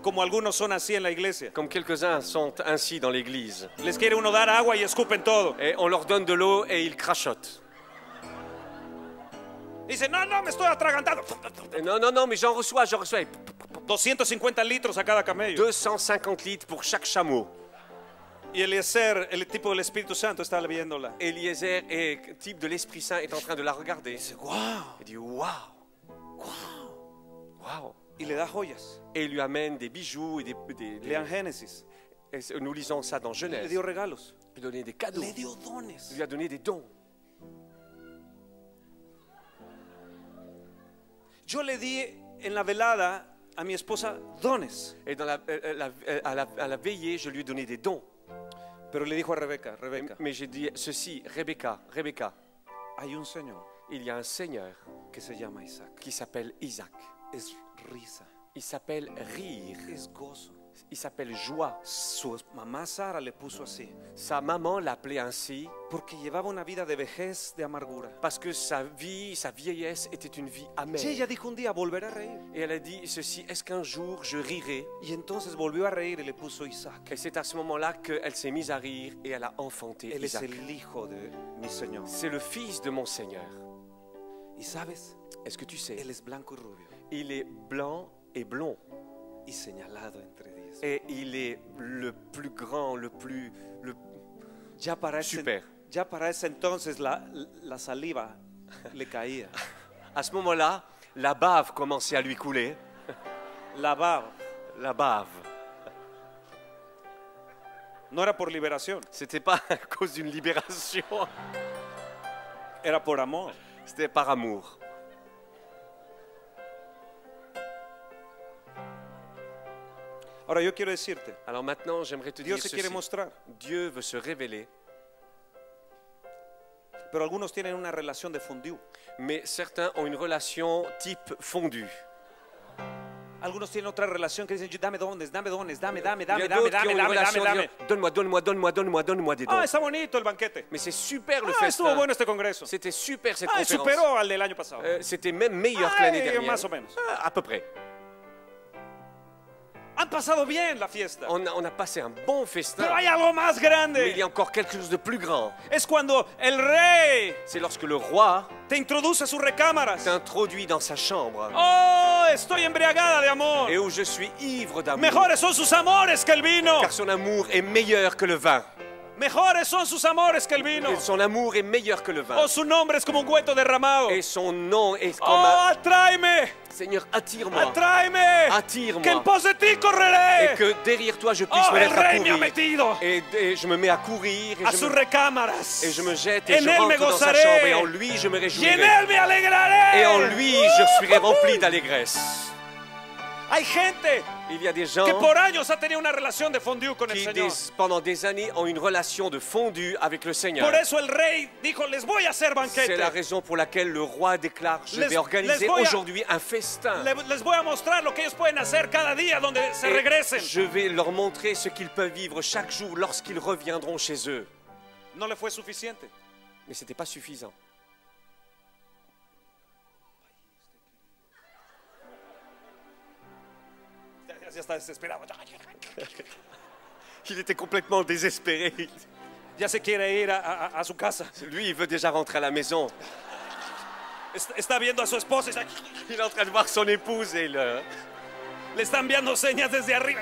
Como algunos son así en la iglesia. Comme quelques-uns sont ainsi dans l'église. Les quiere uno dar agua y escupen todo. Et on leur donne de l'eau et ils crachotent. Dice, no, no, me estoy atragantando. Et non, mais j'en reçois. 250 litros a cada camello. 250 litres pour chaque chameau. Y Eliezer, el tipo del Espíritu Santo, está viéndola. Eliezer, type de l'Esprit Saint, est en train de la regarder. Dice, wow, Il dit waouh, wow. waouh. Y le da joyas. Et il lui amène des bijoux et Lean Génesis. et nous lisons ça dans Le Genèse. dio regalos. Il lui a donné des cadeaux. Le dio Il dones. lui a donné des dons. Yo le di en la velada a mi esposa dones. Et dans à la veillée, je lui ai donné des dons. Pero le dijo a Rebeca, Rebeca, Mais j'ai dit ceci, Rebecca, hay un Señor il y a un Seigneur que se llama Isaac. qui s'appelle Isaac. Es risa, Il s'appelle rire. es gozo. Il s'appelle joie. Su mamá Sara le puso así, Sa maman l'appelait ainsi porque llevaba una vida de vejez, de amargura. parce que sa vieillesse était une vie Y amère. ella dijo un día, volveré a reír. Et elle a dit ceci, est-ce qu'un jour je rirai? Y entonces volvió a reír y le puso Isaac. Et c'est à ce moment-là qu'elle s'est mise à rire et elle a enfanté Él es Isaac. el hijo de mi Señor. C'est le fils de mon Seigneur. Y sabes, Est-ce que tu sais? él es blanco y rubio Il est blanc et blond. y señalado entre 10. Et il est le plus grand, le Ya para, este, super. Ya para ese entonces la saliva le caía. À ce moment-là, la bave commençait à lui couler. La baba. La bave. No era por liberación, C'était pas à cause d'une libération, era por amor. c'était par amour. Ahora yo quiero decirte, Alors maintenant, j'aimerais te dire Dios se quiere ceci. mostrar, Dieu veut se révéler, pero algunos tienen una relación de fondue. mais certains ont une relation type fondue. Algunos tienen otra relación que dicen, dame dones, dame dones, dame, dame, Il y a dame, dame, d'autres qui dame, ont une dame, dame, relation dame. dire, donne-moi, donne-moi, donne-moi, donne-moi, donne-moi des dons. Ah, está bonito el banquete. Mais c'est super le Ah, estuvo festin. bueno este congreso. C'était super cette Ah, conférence. superó al del año pasado. C'était même meilleur que l'année Ay, dernière. más o menos. À peu près. Han pasado bien la fiesta. On a passé un bon festin. Pero hay algo más Mais il y grande. a encore quelque chose de plus grand. Es cuando el rey C'est lorsque le roi te introduce a sus recámaras. t'introduit dans sa chambre Oh, estoy embriagada de amor. et où je suis ivre d'amour. Mejores son sus amores que el vino. Car son amour est meilleur que le vin. Mejores son sus amores que el vino. Et son amour est meilleur que le vin. Oh, su nombre es como un hueto derramado. Et son nom est comme Oh, un... atráeme. Seigneur, attire-moi. Atráeme. Attire-moi. Que en pos de ti Et correré. que derrière toi, je puisse Oh, me el mettre à rey me ha courir. metido Et je me mets à courir a et sus je recámaras. me jette et En je él me rentre dans sa gozaré. chambre. Et en lui, je me Y en réjouirai. él me alegraré. Et en lui, je serai rempli d'allégresse. Hay gente Il y a des gens que por años ha tenido una relación de fondue con el qui, Señor. pendant des années, ont une relation de fondu avec le Seigneur. Por eso el rey dijo, les voy a hacer C'est banquete. la raison pour laquelle le roi déclare, je Les- vais organiser les voy a- aujourd'hui un festin. Les voy a mostrar lo que ellos pueden hacer cada día donde se Et regresen. je vais leur montrer ce qu'ils peuvent vivre chaque jour lorsqu'ils reviendront chez eux. No le fue suficiente. Mais ce n'était pas suffisant. Ya está desesperado. Il était complètement désespéré. Ya se quiere ir a su casa. Lui, il veut déjà rentrer à la maison. Está viendo a su esposa. Il est en train de voir son épouse et Le está enviando señas desde arriba.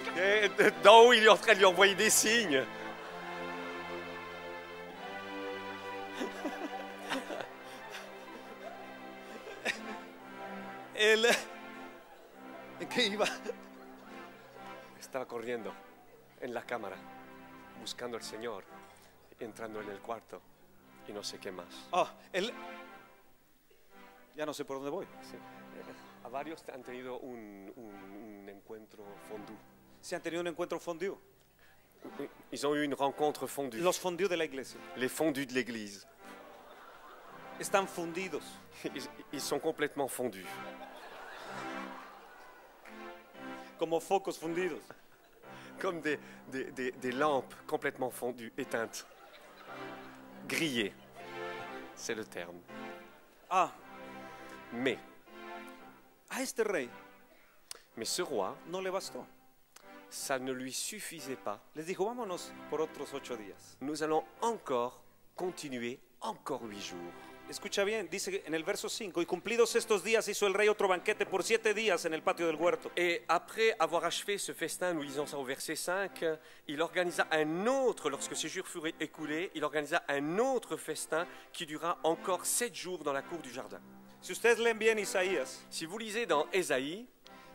d'en haut, il est en train de lui envoyer des signes. Él... ¿En qué iba? Estaba corriendo en la cámara, buscando al Señor, entrando en el cuarto y no sé qué más. Oh, él... Ya no sé por dónde voy. Sí. A varios han tenido un encuentro fondue. Se han tenido un encuentro fondue. Ils ont eu une rencontre fondue. Los fondues de la iglesia. Les fondus de l'église. Están fundidos. Ils sont complètement fondus. Como focos fundidos. Comme des lampes complètement fondues, éteintes. Grillées. C'est le terme. Ah, Mais a este rey ce roi, no le bastó. ça ne lui suffisait pas. Les dijo, vámonos por otros 8 días. Nous allons encore continuer, encore 8 jours. Escucha bien, dice en el verso 5, y cumplidos estos días hizo el rey otro banquete por 7 días en el patio del huerto. Et après avoir achevé ce festin, nous lisons ça au verset 5, il organisa un autre, lorsque ces jours furent écoulés, il organisa un autre festin qui dura encore 7 jours dans la cour du jardin. Si ustedes leen bien Isaías, Si vous lisez dans Ésaïe,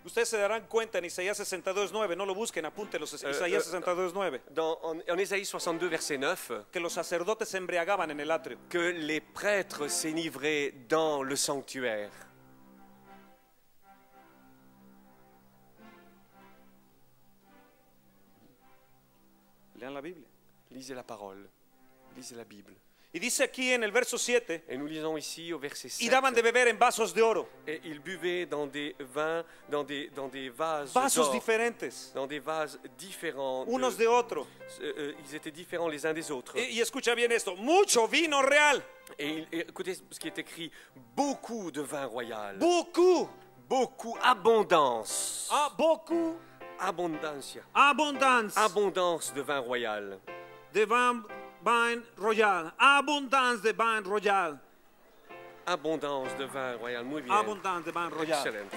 ustedes se darán cuenta en Isaías 62:9, no lo busquen, apúntenlos, Isaías 62:9, en Ésaïe 62, verset 9, que los sacerdotes se embriagaban en el atrio. que les prêtres s'enivraient dans le sanctuaire. Lean la Biblia. Lisez la parole, lisez la Bible. Y dice aquí en el verso 7, Et nous lisons ici au verset y 7, daban de beber en vasos de oro, et ils buvaient dans des vins, dans des vases vasos d'or, diferentes, dans des vases différents. unos de otro. Ils étaient différents les uns des autres. Y escucha bien esto, mucho vino real, Et écoutez ce qui est écrit, beaucoup de vin royal, beaucoup, beaucoup, abondance, ah, beaucoup, abondancia, abundance, abondance de vin royal. de vin royal, abundance de vin royal, Abondance de vin royal, muy bien. abundance de vin royal. Excelente.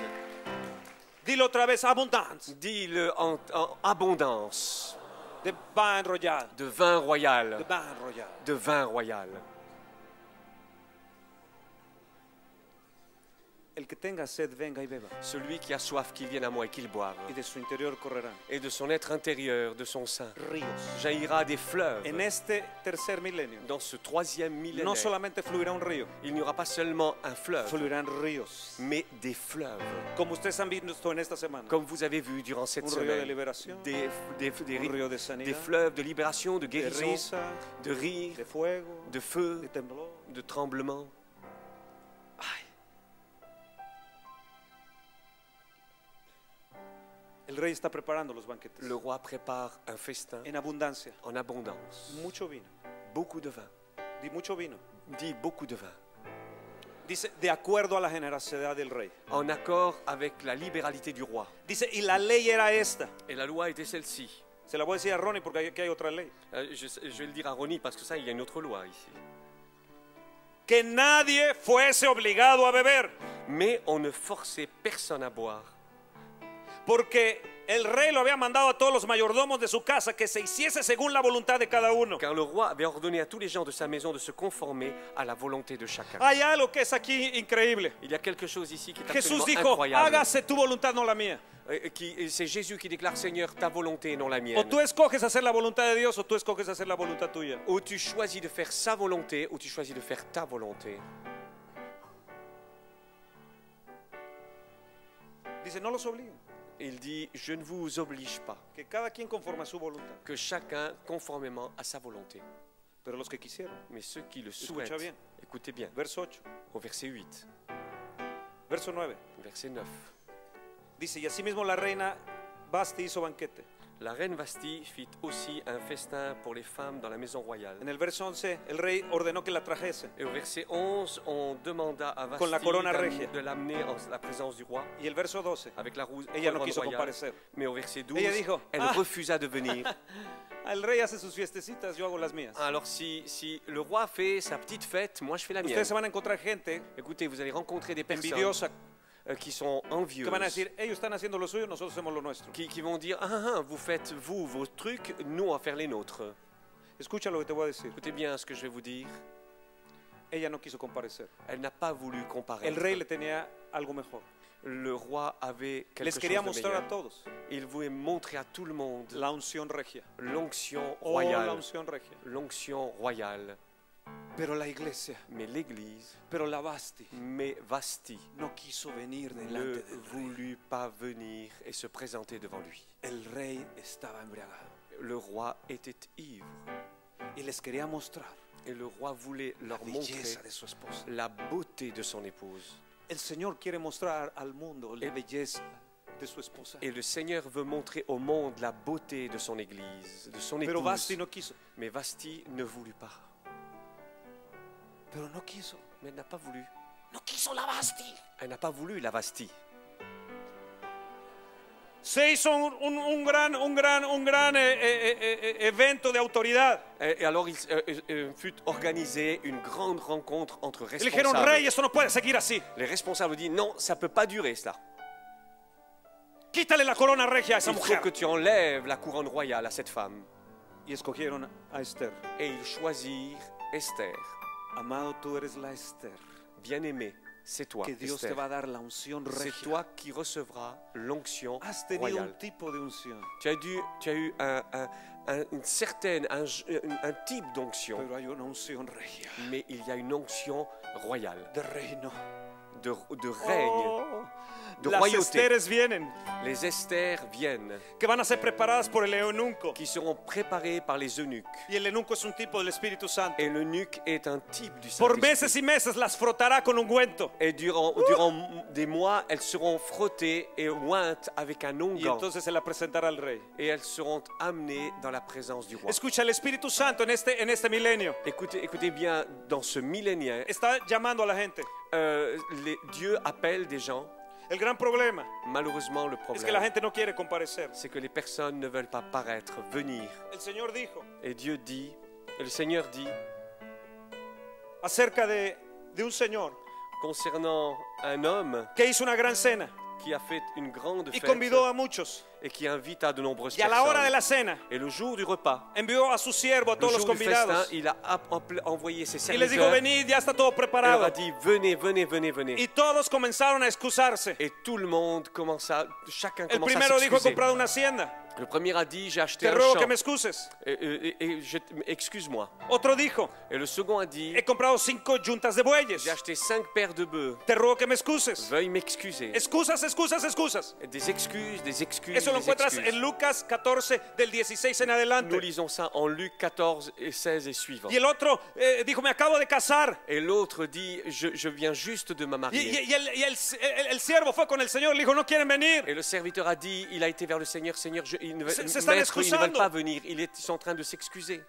Dilo otra vez, abundance. Dis-le en abondance. de vin royal, de vin de royal, vin royal. de vin royal. El que tenga sed, venga y beba, Celui qui a soif, qu'il vienne à moi et qu'il boive. y de su interior correrán Et de son être intérieur, de son sein, ríos. jaillira des fleuves. En este tercer milenio, Dans ce troisième no millénaire, solamente fluirá un río, il n'y aura pas seulement un fleuve, fluirán ríos. mais des fleuves. Como ustedes han visto en esta semana, Comme vous avez vu durant cette un río de semaine, liberación, des un río de des sanidad, fleuves de libération, de de guérison, risa, de rire, de fuego, de feu, de temblor. de tremblement. El rey está preparando los banquetes Le roi prépare un festin en abundancia, en abondance. mucho vino, Beaucoup de vin. di mucho vino. Dit beaucoup de vin. Dice, de acuerdo a la generosidad del rey. En accord avec la libéralité du roi. Dice, y la ley era esta. Et la loi était celle-ci. Se la voy a decir a Ronnie porque aquí hay otra ley. Je vais le dire à Ronnie parce que ça, il y a une autre loi ici. Que nadie fuese obligado a beber, Mais on ne forçait personne à boire. porque el rey lo había mandado a todos los mayordomos de su casa que se hiciese según la voluntad de cada uno. Car le roi avait ordonné à tous les gens de sa maison de se conformer à la volonté de chacun. Hay algo que es aquí increíble. Il y a quelque chose ici qui est Jesús absolument dijo, incroyable. hágase tu voluntad, no la mía. C'est Jésus qui déclare, Seigneur, ta volonté et non la O mienne. tú escoges hacer la voluntad de Dios o tú escoges hacer la voluntad tuya. Ou tu choisis de faire sa volonté, ou tu choisis de faire ta volonté. Dice, no los obliguen. Il dit, je ne vous oblige pas, Que cada quien conforme a su voluntad. que chacun conformément à sa volonté. Pero los que quisieron. Mais ceux qui le Escucha souhaitent, bien. écoutez bien, Verso 8. au verset 8, Verso 9. verset 9. Dice, y asimismo la reina Basti hizo banquete. La reine Vasti fit aussi un festin pour les femmes dans la maison royale. En el verso 11, el rey ordenó que la trajese. Et au verset 11, on demanda à Con la Vasti corona regia. de l'amener en la présence du roi Y el verso 12, avec la ella no couronne quiso royale. comparecer. Mais au verset 12, Ella dijo, elle "Ah." refusa de venir. El rey hace sus fiestecitas, yo hago las mías. Alors si le roi fait sa petite fête, moi je fais la mienne. Ustedes se van a encontrar gente Écoutez, vous allez rencontrer des personnes envidiosa qui sont que envieuses, van a decir, ellos están haciendo lo suyo, nosotros hacemos lo nuestro. qui vont dire vous faites vous vos trucs, nous on va faire les nôtres. Escucha lo que te voy a decir. Écoutez bien ce que je vais vous dire. Ella no quiso comparecer. Elle n'a pas voulu comparer. El rey le tenía algo mejor. Le roi avait quelque Les chose quería de mostrar a meilleur. todos Il voulait montrer à tout le monde la unción regia. l'onction Oh, la royale. unción regia. L'onction royale. Pero la iglesia, Mais l'Église, pero la Basti, mais Vasti, no quiso venir ne delante del rey. voulut pas venir et se présenter devant lui. El rey estaba embriagado Le roi était ivre y les quería mostrar et le roi voulait la leur montrer belleza de su esposa. la beauté de son épouse. El Señor quiere mostrar al mundo la belleza de su esposa. Et le Seigneur veut montrer au monde la beauté de son Église, de son Pero épouse. Basti no quiso. Mais Vasti ne voulut pas. Pero no quiso. Mais elle n'a pas voulu. No quiso la Basti. Elle n'a pas voulu la Vasti. Se hizo un gran evento de autoridad. Et alors il fut organisé une grande rencontre entre Y le dijeron, responsables. rey, esto no puede seguir así. Les responsables disent non, ça ne peut pas durer cela. Quítale la corona regia a esa Il faut mujer. que tu enlèves la couronne royale à cette femme. Y escogieron a Esther. Et ils choisirent Esther. Amado, tú eres la Esther. Bien-aimée, c'est toi, Que Dios te Esther. va a dar la unción C'est regia. toi qui recevras l'onction Has tenido royale. un tipo de unción. Tu as eu une certaine, un type d'onction, Pero hay una unción regia. mais il y a une onction royale, De reino. de règne, Oh, de las royauté. Esteres vienen. Les Esther viennent, Que van a ser preparadas por el eunuco. qui seront préparés par les eunuques. Y el eunuco es un tipo del Espíritu Santo. Et l'eunuque est un type du Por Saint-Esprit. meses y meses las frotará con ungüento. Et durant des mois, elles seront frottées et ointes avec un Y onguent. entonces se la presentará al rey. Et elles seront amenées dans la présence du roi. Escucha, el Espíritu Santo en este milenio Écoutez bien, dans ce millénaire, está llamando a la gente. Dieu appelle des gens. El gran problema Malheureusement, le es que la problème, gente no quiere comparecer. c'est que les personnes ne veulent pas paraître, venir. El Señor dijo Et Dieu dit, et le Seigneur dit, acerca de un señor concernant un homme que hizo una gran cena. qui a fait une grande y fête convidó a muchos. et qui invite à de nombreuses Y a la hora de personnes. la cena, Et le jour du repas, envió a su siervo, a le todos los jour du festin, convidados, il a envoyé ses y les dijo, serviteurs venid, ya está todo et leur preparado. a dit venez, venez, venez, venez. Y todos comenzaron a excusarse. Et tout le monde chacun El commence à primero dijo, he s'excuser. comprado una hacienda, Le premier a dit j'ai acheté te un ruego champ. que me excuses. Excuse-moi. Otro dijo, Et le second a dit he comprado 5 yuntas de bueyes, j'ai acheté 5 paires de bœufs. te ruego que me excuses. Veuille m'excuser. Excusas, excusas, excusas. Des excuses, des excuses, Eso lo des encuentras excuses. en Lucas 14 del 16 en Nous adelante. lisons ça en Luc 14 et 16 et suivants. Y el otro dijo, me acabo de casar. Et l'autre dit je viens juste de me Y marier. el siervo fue con el Señor, le dijo, no quieren venir. Et le serviteur a dit, il a été vers le Seigneur, Seigneur, ils ne Se están maître, ils ne veulent excusando. pas venir, ils sont en train de s'excuser.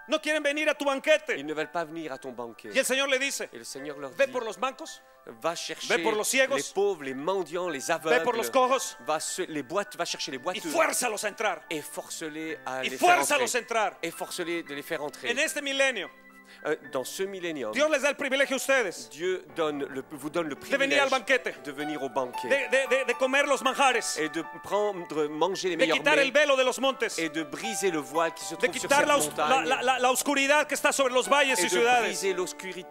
No quieren venir a tu banquete. Ils ne veulent pas venir à ton banquet. Y el Señor le dice, Et le Seigneur leur ve dit, por los bancos, va chercher Ve por los ciegos. les pauvres, les mendiants, les ve por los aveugles, cojos va chercher les y boiteux fuérzalos a entrar. et force-les à Y les faire fuérzalos a entrer. entrar. Et force-les de les faire entrer. En este milenio, Dans ce millénium, Dios les da el privilegio a ustedes Dieu vous donne le de venir al privilège banquete, de venir au banquet de comer los manjares, et de manger les de meilleurs quitar el mets velo de los montes, et de briser le voile qui se de trouve sur quitar cette montagne la oscuridad que está sobre los valles et y de ciudades. briser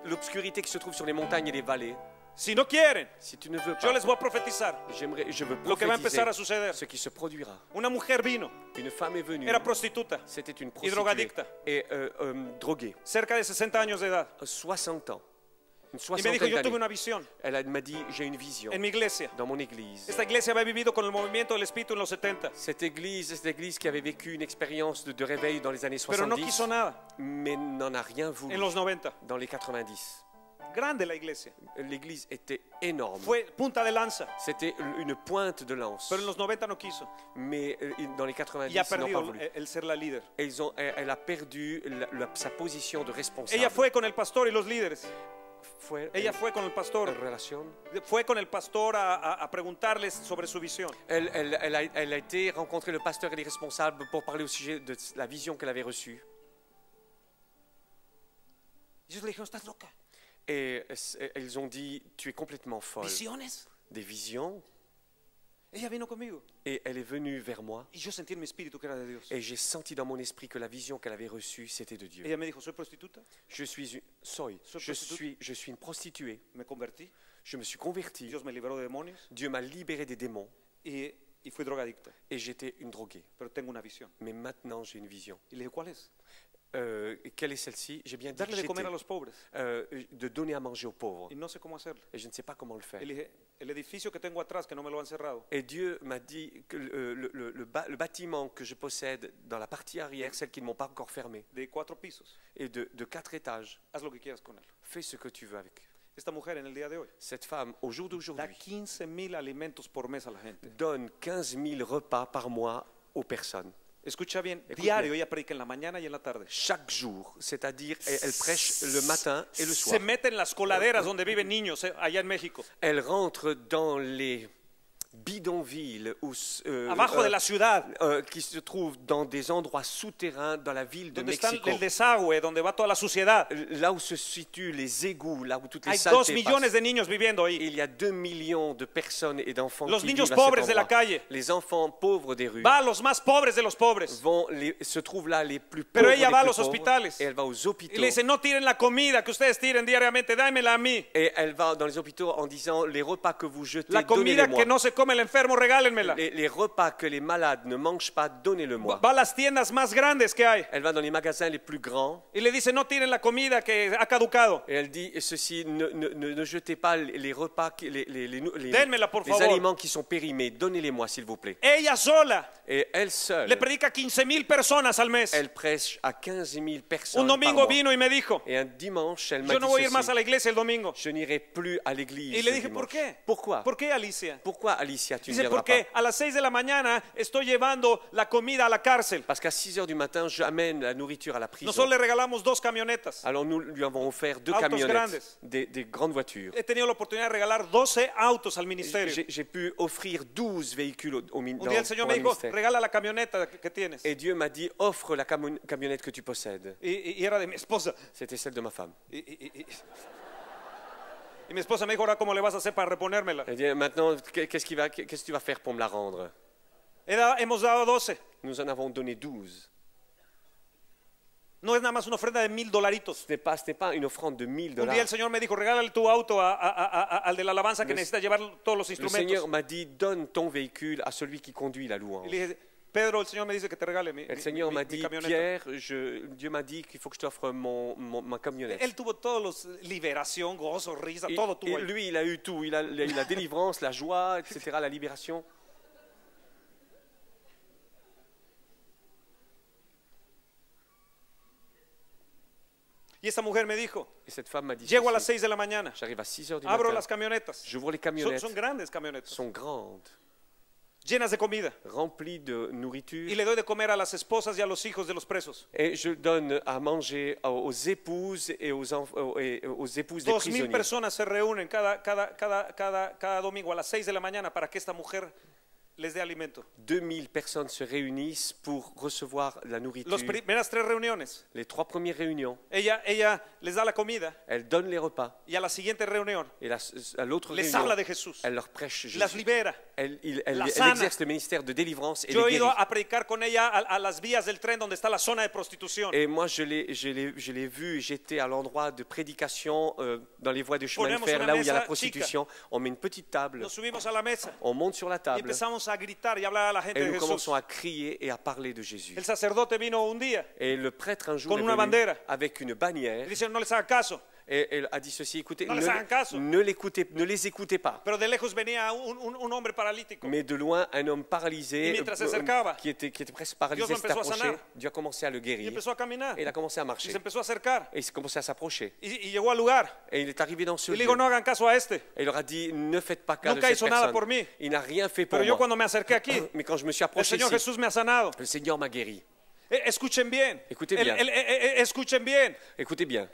l'obscurité qui se trouve sur les montagnes et les vallées. Si no quieren, Si tu ne veux yo pas, les voy a profetizar je veux lo que va a prophétiser empezar a suceder. ce qui se produira. Una mujer vino, Une femme est venue, era prostituta, c'était une y drogadicta. prostituée et droguée, cerca de 60 años de edad. 60 ans, une Y me dijo, soixantaine yo tuve d'années. una visión Elle m'a dit, j'ai une vision en mi iglesia. dans mon église. Esta iglesia había vivido con el movimiento del Espíritu en los 70, Cette église qui avait vécu une expérience de réveil dans les années pero no 70, quiso nada mais n'en a rien voulu en los 90. dans les 90. Grande la iglesia. L'église était énorme. Fue punta de lanza, C'était une pointe de lance. pero en los 90 no quiso. Mais dans les 90, Y ha ils n'ont pas perdido voulu. el ser la líder. Et elle a perdu sa position de responsable. Ella fue con el pastor y los líderes. Fue Ella fue con el pastor. en relation. Fue con el pastor a preguntarles sobre su visión. Elle a été rencontrer le pasteur et les responsables pour parler au sujet de la vision qu'elle avait reçue. Y ellos le dijeron, estás loca. Et ils ont dit, tu es complètement folle. ¿Visiones? Des visions. Ella vino conmigo. Et elle est venue vers moi. Y yo sentí en mi espíritu que era de Dios. Et j'ai senti dans mon esprit que la vision qu'elle avait reçue, c'était de Dieu. Ella me dijo, soy prostituta, Je suis une prostituée. me convertí, Je me suis converti. Dios me liberó de demonios Dieu m'a libéré des démons y fui drogadicta, et j'étais une droguée. pero tengo una visión. Mais maintenant, j'ai une vision. Y le dije, ¿cuál es? Quelle est celle-ci? J'ai bien dit Darle que de comer a j'étais, los pobres. de donner à manger aux pauvres. Y no sé cómo hacerlo. Et je ne sais pas comment le faire. Y le dije, el edificio que tengo atrás, que no me lo han cerrado, Et Dieu m'a dit que le bâtiment que je possède dans la partie arrière, celle qui ne m'ont pas encore fermée, de 4 pisos, et de 4 étages, haz lo que quieras con él. fais ce que tu veux avec. Esta mujer en el día de hoy Cette femme, au jour da d'aujourd'hui, 15,000 alimentos por mes a la gente. donne 15 000 repas par mois aux personnes. Escucha bien, Écoute diario bien. ella predica en la mañana y en la tarde. Chaque jour, c'est-à-dire elle prêche le matin et le Se soir. mete en las coladeras donde viven niños allá en México. Elle rentre dans les bidonvilles Abajo de la ciudad, qui se trouvent dans des endroits souterrains dans la ville de donde está Mexico. el desagüe, donde va toda la suciedad. Là où se situent les égouts, là où toutes les Hay 2 saletés millones passent. de niños viviendo ahí. Il y a 2 millions de personnes et d'enfants Los qui niños vivent à cet pobres de la endroit. calle. Les enfants pauvres des rues Va a los más pobres de los pobres. se trouvent là les plus Pero pauvres ella des va a plus los pauvres. hospitales. Et elle va aux Y hôpitaux. le dice, no tiren la comida que ustedes tiren diariamente, dámela a mí. Et elle va dans les hôpitaux en disant les repas que vous jetez, La comida donnez-les-moi. que no se come el enfermo, regálenmela. Les repas que les malades ne mangent pas, donnez-le-moi. Va a las tiendas más grandes que hay. Elle va dans les magasins les plus grands Y le dice, no tiren la comida que ha caducado. et elle dit ceci, ne jetez pas les repas, Denmela, por les favor. aliments qui sont périmés, donnez-les-moi s'il vous plaît. Ella sola Et elle seule, le predica a 15,000 personas al mes. elle prêche à 15 000 personnes Un par domingo mois. vino y me dijo, Et un dimanche, elle m'a yo dit no voy a ir ceci, más a la iglesia el domingo. je n'irai plus à l'église Y le le dije, ¿por dimanche. qué? Pourquoi? ¿Por qué, Alicia? Pourquoi, Alicia, tu ne Dice, viendras porque pas? a las 6 de la mañana estoy llevando la comida a la cárcel. Parce qu'à 6 heures du matin, j'amène la nourriture à la prison. Nosotros le regalamos 2 camionetas. Alors nous lui avons offert 2 Autos camionnettes, grandes. des grandes voitures. He tenido la oportunidad de regalar 12 autos al ministerio. J'ai pu offrir 12 véhicules Un día el Señor me dijo, ministère. regala la camioneta que tienes. Et Dieu m'a dit, offre la camionnette que tu possèdes. Y era de mi esposa. C'était celle de ma femme. Y Y mi esposa me dijo, ahora, ¿cómo le vas a hacer para reponérmela? Elle dit, maintenant, qu'est-ce que tu vas faire pour me la rendre? Hemos dado 12. Nous en avons donné 12. No es nada más una ofrenda de $1000. Ce n'est pas une offrande de $1000. Un día el Señor me dijo, regálale tu auto al de la alabanza que necesita llevar todos los Le instrumentos. Seigneur m'a dit, donne ton véhicule à celui qui conduit la Y louange. le dije, Pedro, el Señor me dice que te regale mi, Le Seigneur m'a mi dit, camioneta. Pierre, Dieu m'a dit qu'il faut que je t'offre ma camionnette. Él tuvo todos los liberación, gozo, risa, todo Et tuvo ahí. lui, il a eu tout. Il a la délivrance, la joie, etc., la libération. Y esa mujer me dijo, Et cette femme m'a dit, llego a las ceci, 6 de la mañana, j'arrive à 6 heures du abro matin, las camionetas. j'ouvre les Son, camionnettes, son grandes camionetas, sont grandes, llenas de comida. remplies de Y nourriture. le doy de comer a las esposas y a los hijos de los presos. Et je donne à manger aux épouses et aux épouses des 2000 prisonniers. personas se reúnen cada domingo a las 6 de la mañana para que esta mujer les dé alimento. 2000 personnes se réunissent pour recevoir la nourriture. Las primeras 3 reuniones, Les 3 premières réunions, ella les da la comida elle donne les repas. y a la siguiente reunión Et à l'autre les réunion, habla de Jesús, elle leur prêche las Jésus. libera. Elle la sana. exerce le ministère de délivrance et Yo de he ido guérison. a predicar con ella a las vías del tren donde está la zona de prostitución. Et moi, je l'ai vu, j'étais à l'endroit de prédication dans les voies de chemin de Ponemos fer, una là où il y a la mesa prostitution. On met une petite table, Nos subimos a la mesa on monte sur la y table empezamos a gritar y hablar a la gente et de nous Jesús. commençons à crier et à parler de Jésus. El sacerdote vino un día Et le prêtre un jour Con est una venu bandera. avec une y bannière dice, no les haga caso. et elle a dit ceci, écoutez, No les hagan caso. ne les écoutez pas. Pero de lejos venía un hombre paralítico. Mais de loin, un homme Y paralysé mientras se acercaba, qui était presque paralysé Dios lo s'est empezó a approché. sanar. Dieu a commencé à le Y guérir empezó a caminar. et il a commencé à Y marcher. se empezó a acercar. Et il s'est commencé à s'approcher. Y llegó al lugar. Et il est arrivé dans ce Y le lieu. digo, no hagan caso a este. Et il leur a dit, ne faites pas cas de Nunca cette hizo nada personne. por mí. Il n'a rien fait pour Pero yo moi. cuando me acerqué aquí, Mais quand je me suis el approché Señor ici, Jesús me ha sanado. le Seigneur m'a guéri. Escuchen bien. Écoutez bien. Escuchen bien. Écoutez bien,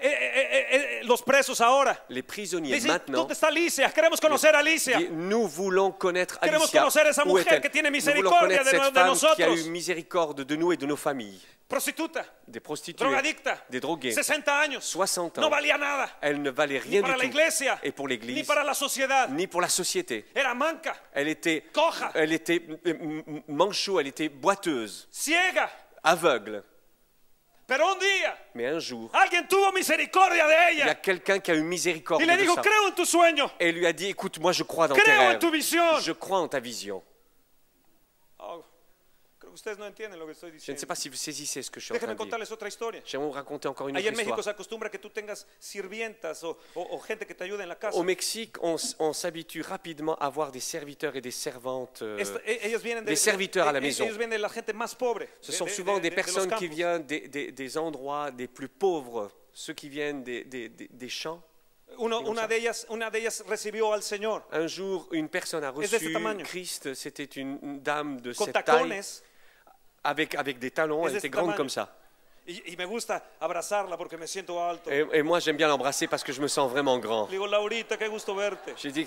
Los presos ahora. les prisonniers Dicen, maintenant, ¿dónde está Alicia? Queremos conocer a Alicia. nous voulons connaître Queremos Alicia. conocer esa Où mujer est-elle? que tiene Nous voulons misericordia connaître cette de femme qui a eu nosotros. miséricorde de nous et de nos familles. Prostituta, Des prostituées, drogadicta, des drogués, 60 años. 60 No ans. valía nada. Elle ne valait Ni rien para du la tout. iglesia, Et pour ni l'Église, para la sociedad. ni pour la société. Era manca, Elle était coja, manchot, elle était boiteuse, ciega. aveugle. Pero un día Mais un jour, alguien tuvo misericordia de il y a ella quelqu'un qui a eu miséricorde y le de dijo, ça. creo en tu sueño, Et lui a dit, écoute, moi je crois dans tes creo en rêves. tu visión. Je crois en ta vision. Oh, creo que ustedes no entienden lo que estoy Je ne diciendo. sais pas si vous saisissez ce que je suis en train Déjenme de dire. contarles otra historia. J'aimerais vous raconter encore une Allá autre en México histoire. se acostumbra que tú tengas sirvientas o gente que te ayude en la casa. Au Mexique, on s'habitue rapidement à avoir des serviteurs et des servantes. Ellos vienen des serviteurs à la maison. Ellos vienen de la gente más pobre. Ce sont souvent des los personnes qui campos. viennent des endroits des plus pauvres, ceux qui viennent des champs. Una de ellas recibió al Señor Un jour, une personne a Es de este reçu tamaño. Christ. C'était une dame de con cette taille, tacones avec des talons. Es Elle de était este grande tamaño. comme ça. y me gusta abrazarla porque me siento alto. Et moi, j'aime bien l'embrasser parce que je me sens vraiment grand. Le digo, Laurita, qué gusto verte. J'ai dit,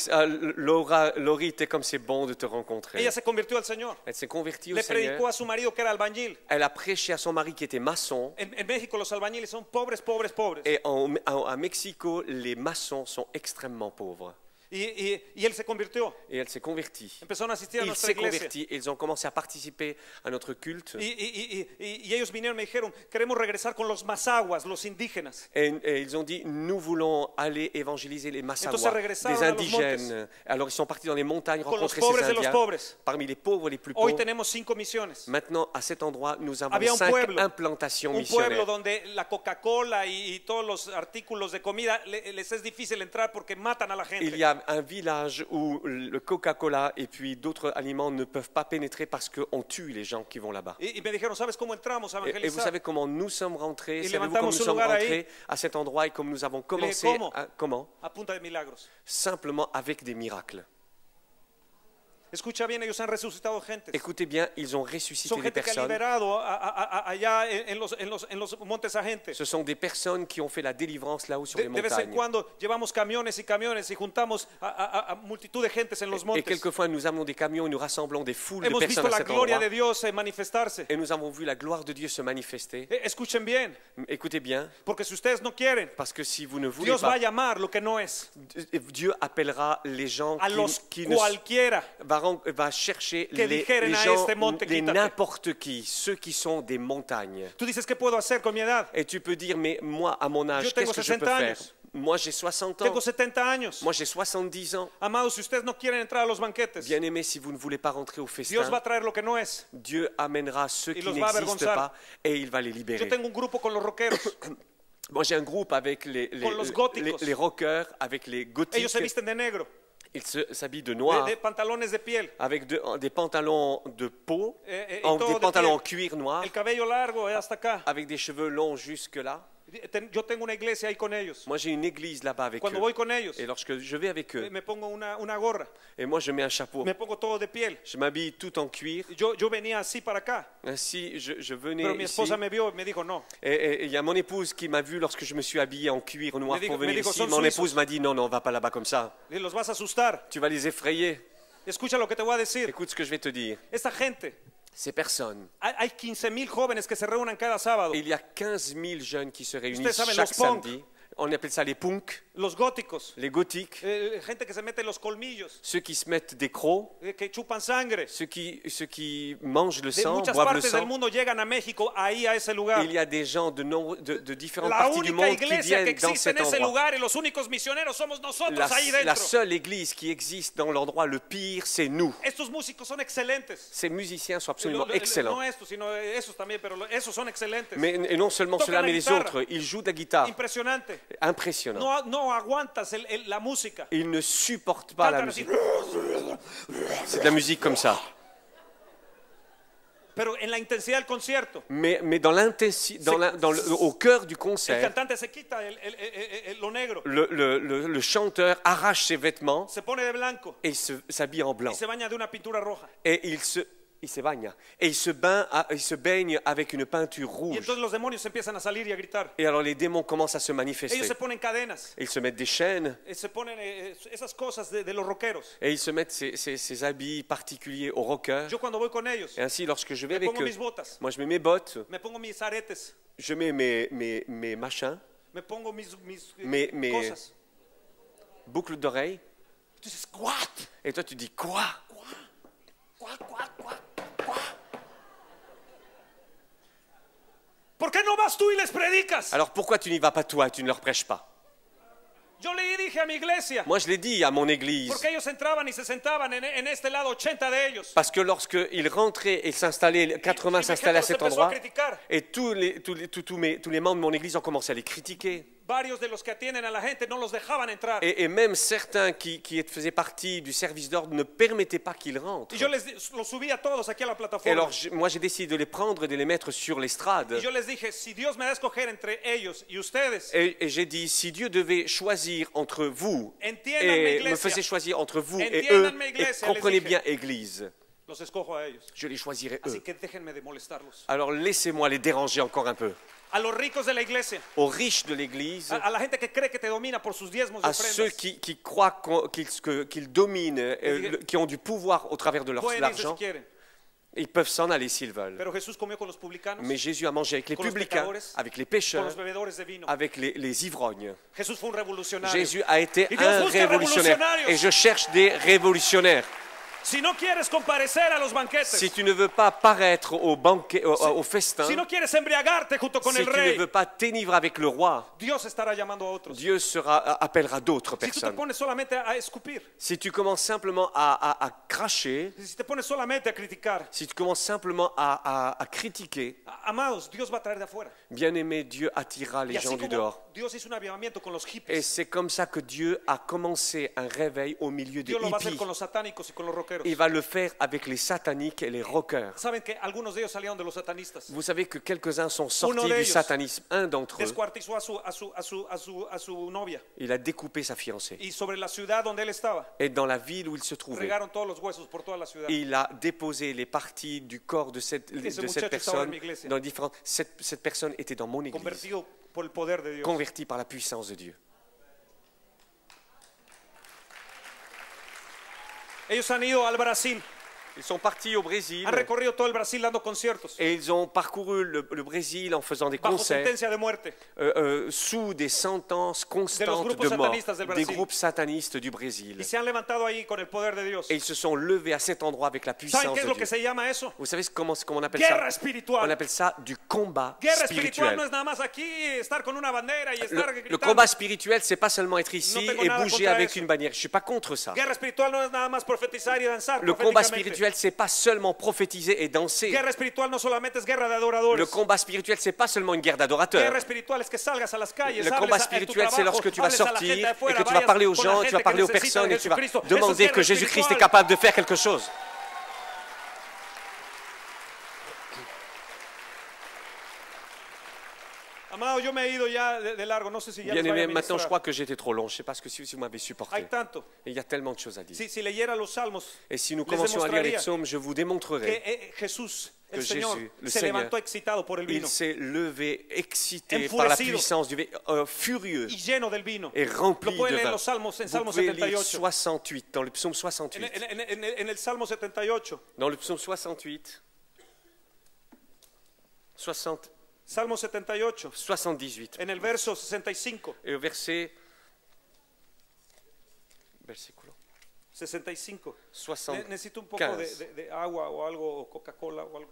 Laurie, t'es comme c'est bon de te rencontrer. Ella se convirtió al Señor. Elle s'est convertie au Le Seigneur. predicó a su marido que era albañil. Elle a prêché à son mari qui était maçon. En México los albañiles son pobres, pobres, pobres. Et à Mexico, les maçons sont extrêmement pauvres. Y él se convirtió. Et elle s'est convertie. Empezaron a asistir a Il nuestra s'est iglesia. converti et ils ont commencé à participer à notre culte. Y ellos vinieron y me dijeron, queremos regresar con los mazaguas, los indígenas. Et ils ont dit, nous voulons aller évangéliser les Entonces Massawa, regresaron les a los indigènes. Alors ils sont partis dans les montagnes Con los rencontrer pobres ces de los Indiens. pobres. Parmi les pauvres les plus Hoy pauvres. tenemos 5 misiones. Maintenant, à cet endroit, nous avons Había un 5 pueblo. implantations Un pueblo missionnaires. donde la Coca-Cola y todos los artículos de comida les es difícil entrar porque matan a la gente. Il y a un village où le Coca-Cola et puis d'autres aliments ne peuvent pas pénétrer parce qu'on tue les gens qui vont là-bas. Y me dijeron, ¿sabes cómo entramos a Et vous evangelizar? savez comment nous sommes rentrés? Y Savez-vous comment levantamos nous un sommes lugar ahí. rentrés à cet endroit et comme nous avons commencé? ¿Cómo? Comment? A punta de milagros. Simplement avec des miracles. Escucha bien, ellos han resucitado gente. Écoutez bien, ils ont ressuscité Son des gente que ha personnes. liberado allá en los montes a gente. Ce sont des personnes qui ont fait la délivrance là-haut sur les De vez en montagnes. cuando llevamos camiones y camiones y juntamos a multitud de gentes en los Et montes. quelquefois, nous amenons des camions et nous rassemblons des foules de Hemos personnes visto à la cet gloria endroit. de Dios manifestarse. Et nous avons vu la gloire de Dieu se manifester. Escuchen bien, Écoutez bien, porque si ustedes no quieren, parce que si vous ne voulez Dios va a pas, llamar lo que no es. Dieu appellera les gens A los qui ne cualquiera. va chercher que les dijeren a gens, este monte, les quítate. n'importe qui, ceux qui sont des montagnes. Tú dices, ¿qué puedo hacer con mi edad? Et tu peux dire, mais moi, à mon âge, Yo tengo qu'est-ce que je peux 60 faire? años. Moi, j'ai 60 ans. Tengo 70 años. Moi, j'ai 70 ans. Amados, si ustedes no quieren entrar a los banquetes, Bien aimé, si vous ne voulez pas rentrer au Dios festin, va a traer lo que no es. Dieu amènera ceux Y qui los va a n'existent avergonzar. pas et il va les Yo libérer. tengo un grupo con los rockeros. Moi, j'ai un groupe avec Con los góticos. les rockers, avec les Ellos gothiques. se visten de negro, Ils s'habillent de noir, de pantalones de piel, avec des pantalons de peau, y des todo de pantalons en piel. cuir noir, El cabello largo hasta acá. avec des cheveux longs jusque-là. Yo tengo una iglesia ahí con ellos. Moi, j'ai une église là-bas avec Cuando eux. voy con ellos, Et lorsque je vais avec eux, me pongo una gorra, et moi, je mets un chapeau, me pongo todo de piel. je m'habille tout en cuir. Yo venía así para acá, Ainsi, je pero venais mi ici. esposa me vio y me dijo no. Et il y a mon épouse qui m'a vu lorsque je me suis habillé en cuir noir Me pour dijo, venir ici. son Mon suizos. épouse m'a dit, non, non, va pas là-bas comme ça. Y los vas a asustar. Tu vas les effrayer. Escucha lo que te voy a decir. Écoute ce que je vais te dire. Esta gente, Ces personnes, hay 15,000 jóvenes que se reúnen cada sábado. il y a 15 000 jeunes qui se réunissent Ustedes saben, chaque los punk. samedi. On appelle ça les punks, Los góticos, les gothiques, gente que se mete los colmillos, ceux qui se mettent des crocs, que chupan sangre. ceux qui mangent le De sang, muchas boivent le partes del sang. mundo llegan a México, ahí a ese lugar. Il y a des gens de différentes La parties du única monde qui iglesia que viennent dans existe en cet ese endroit. lugar y los únicos misioneros somos nosotros ahí La dentro. seule église qui existe dans l'endroit le pire, c'est nous. Estos músicos son excelentes. Ces musiciens sont absolument No excellents. estos, sino esos también, pero esos son excelentes. Et non seulement Tocan ceux-là, la mais les guitare. autres, ils jouent de la guitare. Impresionante. Impressionnant. No aguantas la música. Ils ne supportent pas la Cantan así. musique. C'est de la musique comme ça. Pero en la intensidad del concierto, Mais dans l'intensité, au cœur du el concert, cantante se quita lo negro, le chanteur arrache ses vêtements se pone de blanco et s'habille en blanc. y se baña de una pintura roja. Et il se bagne. Et il se baigne avec une peinture Y rouge. entonces los demonios empiezan a salir y a gritar. Et alors les démons commencent à se Ellos manifester. se ponen cadenas, Ils se mettent des chaînes se ponen esas cosas de los rockeros. et ils se mettent ces habits particuliers aux rockers. Yo cuando voy con ellos, Et ainsi, lorsque je vais me avec pongo eux, mis botas, moi je mets mes bottes, me pongo mis aretes, je mets mes machins, me pongo mis mes cosas. boucles d'oreilles. Tú dices, ¿what? Et toi tu dis quoi? ¿Por qué no vas tú y les predicas? Alors pourquoi tu n'y vas pas toi, tu ne leur prêches pas? Yo le dije a mi iglesia, Moi je l'ai dit à mon église. porque ellos entraban y se sentaban en este lado, 80 de ellos. Parce que lorsqu'ils rentraient et s'installaient, 80 Y mi s'installaient à gente cet los empezó a endroit, criticar. et tous les membres de mon église ont commencé à les critiquer. Varios de los que atienden a la gente no los dejaban entrar. Et même certains qui faisaient partie du service d'ordre ne permettaient pas qu'ils rentrent. Y yo los subí a todos aquí a la Et plataforma. alors moi j'ai décidé de les prendre et de les mettre sur l'estrade. Y yo les dije, si Dios me da a escoger entre ellos y ustedes, Et j'ai dit, si Dieu devait choisir entre vous Entiendan mi et me iglesia. faisait choisir entre vous et Entiendan eux, mi et iglesia, comprenez les dije. bien Église, los escojo a ellos. je les choisirais Así eux. que déjenme de molestarlos. Alors laissez-moi les déranger encore un peu. A los ricos de la iglesia, Aux riches de l'Église, a la gente que cree que te domina por sus diezmos y à ceux ofrendas, qui croient qu'ils dominent, qui ont du pouvoir au travers de leur pueden irse si argent, quieren. ils peuvent s'en aller s'ils veulent. Pero Jesús comió con los publicanos, Mais Jésus a mangé avec les Con los publicains, pecadores, avec les con pécheurs, los bebedores de vino. avec les ivrognes. Jesús fue un revolucionario. Jésus a été Y Dios un busca révolutionnaire. revolucionarios. Et je cherche des révolutionnaires. Si no quieres comparecer a los banquetes, Si tu ne veux pas paraître au banquet, au festin, si no quieres embriagarte junto con si el tu ne rey, veux pas t'enivrer avec le roi, Dios estará llamando a otros. Dieu appellera d'autres Si tú te personnes. pones solamente a escupir, Si tu commences simplement à cracher, si te pones solamente a criticar, si tu commences simplement à critiquer, amados, Dios va a traer de afuera. bien aimé, Dieu attirera Y les gens así du como dehors. Dios hizo un avivamiento con los Et hippies. c'est comme ça que Dieu a commencé un réveil au milieu des Dios lo va a hacer hippies. con los satánicos y con los rockeros. Il va le faire avec les sataniques et les rockers. Saben que algunos de ellos salieron de los satanistas. Vous savez que quelques-uns sont Uno sortis de du ellos satanisme. Un d'entre eux, Descuartizó a su novia. il a découpé sa fiancée. Y sobre la ciudad donde él estaba, Et dans la ville où il se trouvait, regaron todos los huesos por toda la ciudad. il a déposé les parties du corps de cette muchacho estaba en personne mi iglesia. dans différentes. Cette personne était dans mon église, Convertido por el poder de Dios. convertie par la puissance de Dieu. Ellos han ido al Brasil, Ils sont partis au Brésil han recorrido todo el Brasil dando conciertos, et ils ont parcouru le Brésil en faisant des bajo concerts sentencia de muerte. sous des sentences constantes grupos de mort, satanistas del des Brasil. groupes satanistes du Brésil. Y se han levantado ahí con el poder de Dios. Et ils se sont levés à cet endroit avec la ¿Saben puissance qué es de lo que Dieu. se llama eso? Vous savez comment on appelle Guerra ça? On espiritual. appelle ça du combat Guerra espiritual spirituel. no es nada más aquí estar con una bandera y estar Le gritando. combat spirituel, c'est pas seulement être ici No tengo et nada bouger contra avec eso. une bannière. Je suis pas contre ça. Guerra espiritual no es nada más profetizar y danzar. Le combat proféticamente. spirituel, c'est pas seulement prophétiser et danser. Guerra espiritual no solamente es guerra de adoradores. Le combat spirituel, c'est pas seulement une guerre Guerra d'adorateurs. espiritual es que salgas a las calles, Le hables combat en tu spirituel, c'est trabajo, lorsque tu vas hables a la sortir gente et afuera, que tu vas vayas parler aux con la gens, gente tu vas que parler aux necesita personnes de et tu vas Jesucristo. Eso es demander guerra que Jésus-Christ est espiritual. capable de faire quelque chose. Amado, yo me he ido ya de largo, no sé si ya les Bien vaya a aimé, maintenant je ministrar. crois que j'étais trop long. Je ne sais pas ce que si vous m'avez supporté. Hay tanto. Et il y a tellement de choses à dire. Si leyera los salmos, Et si nous les commencions à lire les demostraría psaumes, je vous démontrerai que Jesús, que el Señor, Jésus, le se Seigneur, levantó excitado por el il vino s'est levé, excité Enfurecido. par la puissance du furieux y lleno del vino. et rempli Lo pueden de leer en vin. los salmos, en Vous Salmo pouvez lire 78. 68, dans le psaume 68. En el Salmo 78, Dans le psaume 68, 60, Salmo 78, 78, en el verso 65, et au verset, versículo 65. 75. Necesito un poco de agua o algo, o Coca-Cola o algo.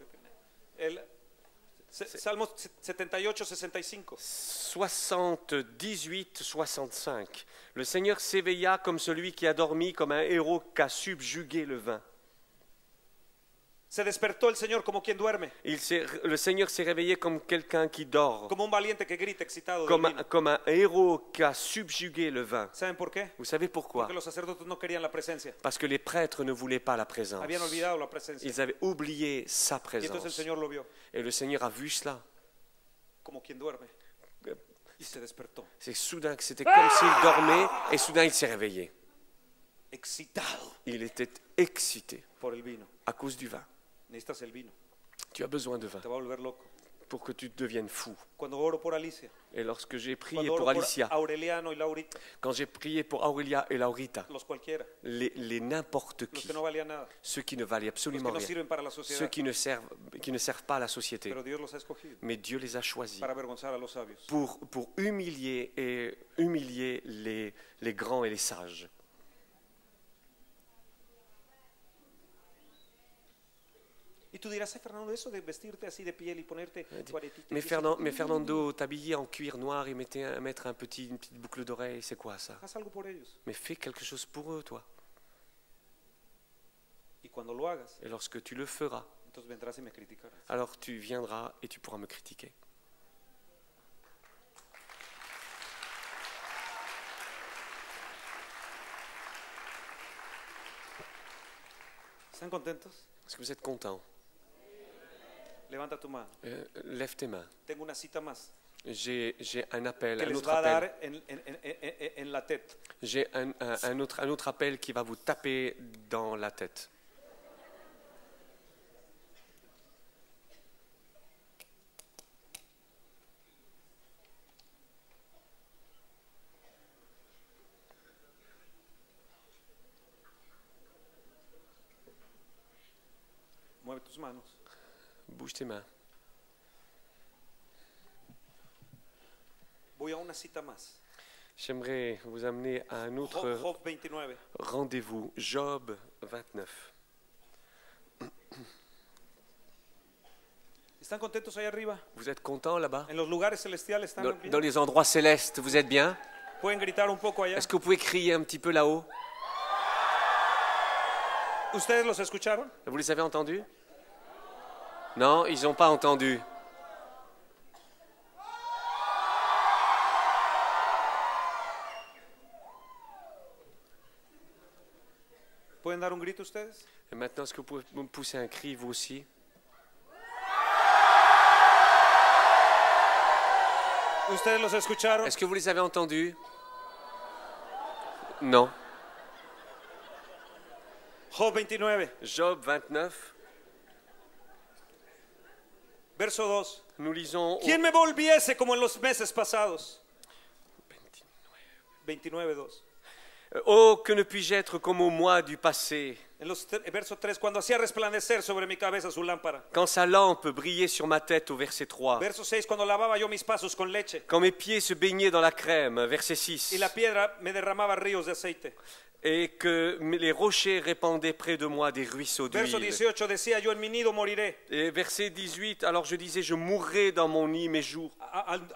Salmo 78, 65. 78, 65. Le Seigneur s'éveilla comme celui qui a dormi, comme un héros qui a subjugué le vin. Se despertó el Señor como quien duerme, Le Seigneur s'est réveillé comme quelqu'un qui dort, como un valiente que grita excitado del comme vino. comme un héros qui a subjugué le vin. ¿Saben por qué? Vous savez pourquoi? Porque los sacerdotes no querían la presencia. Parce que les prêtres ne voulaient pas la présence. Habían olvidado la presencia. Ils avaient oublié sa Y entonces el présence. Señor lo vio Et le Seigneur a vu cela. como quien duerme y se despertó. C'est soudain que c'était comme s'il dormait et soudain il s'est réveillé. Excitado Il était excité por el vino. à cause du vin. Necesitas el vino, Tu as besoin de vin te va a volver loco. pour que tu deviennes fou. Cuando oro por Alicia, Et lorsque j'ai prié cuando pour oro Alicia, por Aureliano y Laurita, quand j'ai prié pour Aurelia et Laurita, los cualquiera, les n'importe los qui, que no valían nada, ceux qui ne valaient los que absolument no rien, sirven para la ceux sociedad, qui ne servent pas à la société, pero Dios los ha escogido mais Dieu les a choisis para avergonzar a los sabios. pour humilier les grands et les sages. Y tú dirás, Fernando, eso de vestirte así de piel y ponerte tu aretita. Mais Fernando, t'habiller en cuir noir et mettre une petite boucle d'oreille, c'est quoi ça? Haz algo por ellos. Mais fais quelque chose pour eux, toi. Y cuando lo hagas, Et lorsque tu le feras, entonces vendrás y me criticarás. alors tu viendras et tu pourras me critiquer. ¿Están contentos? Est-ce que vous êtes contents? Levanta tu mano. Lève tes mains. Tengo una cita más J'ai un appel, que un les autre va a appel. dar en la tête. J'ai un autre appel qui va vous taper dans la tête. Mueve tus manos. Bouge tes mains. Voy a una cita más. J'aimerais vous amener à un autre Job 29. rendez-vous. Job 29. ¿Están contentos ahí arriba? Vous êtes contents là-bas? En los lugares celestiales están bien. Dans les endroits célestes, vous êtes bien? Pueden gritar un poco allá. Est-ce que vous pouvez crier un petit peu là-haut? ¿Ustedes los escucharon? Vous les avez entendus? Non, ils n'ont pas entendu. pueden dar un grito ustedes? Et maintenant, est-ce que vous pouvez me pousser un cri, vous aussi? ¿Ustedes los escucharon? Est-ce que vous les avez entendus? Non. Job 29, Job 29, verso 2. nous lisons ¿Quién me volviese como en los meses pasados? 29, 2. Oh, que ne puis-je être comme au mois du passé, En verso 3, cuando hacía resplandecer sobre mi cabeza su lámpara. quand sa lampe brillait sur ma tête au verset 3, Verso 6, cuando lavaba yo mis pasos con leche quand mes pieds se baignaient dans la crème, verset 6, y la piedra me derramaba ríos de aceite. et que les rochers répandaient près de moi des ruisseaux Verso d'huile. 18 decía, yo en mi nido moriré. Et verset 18, alors je disais, je mourrai dans mon nid mes jours.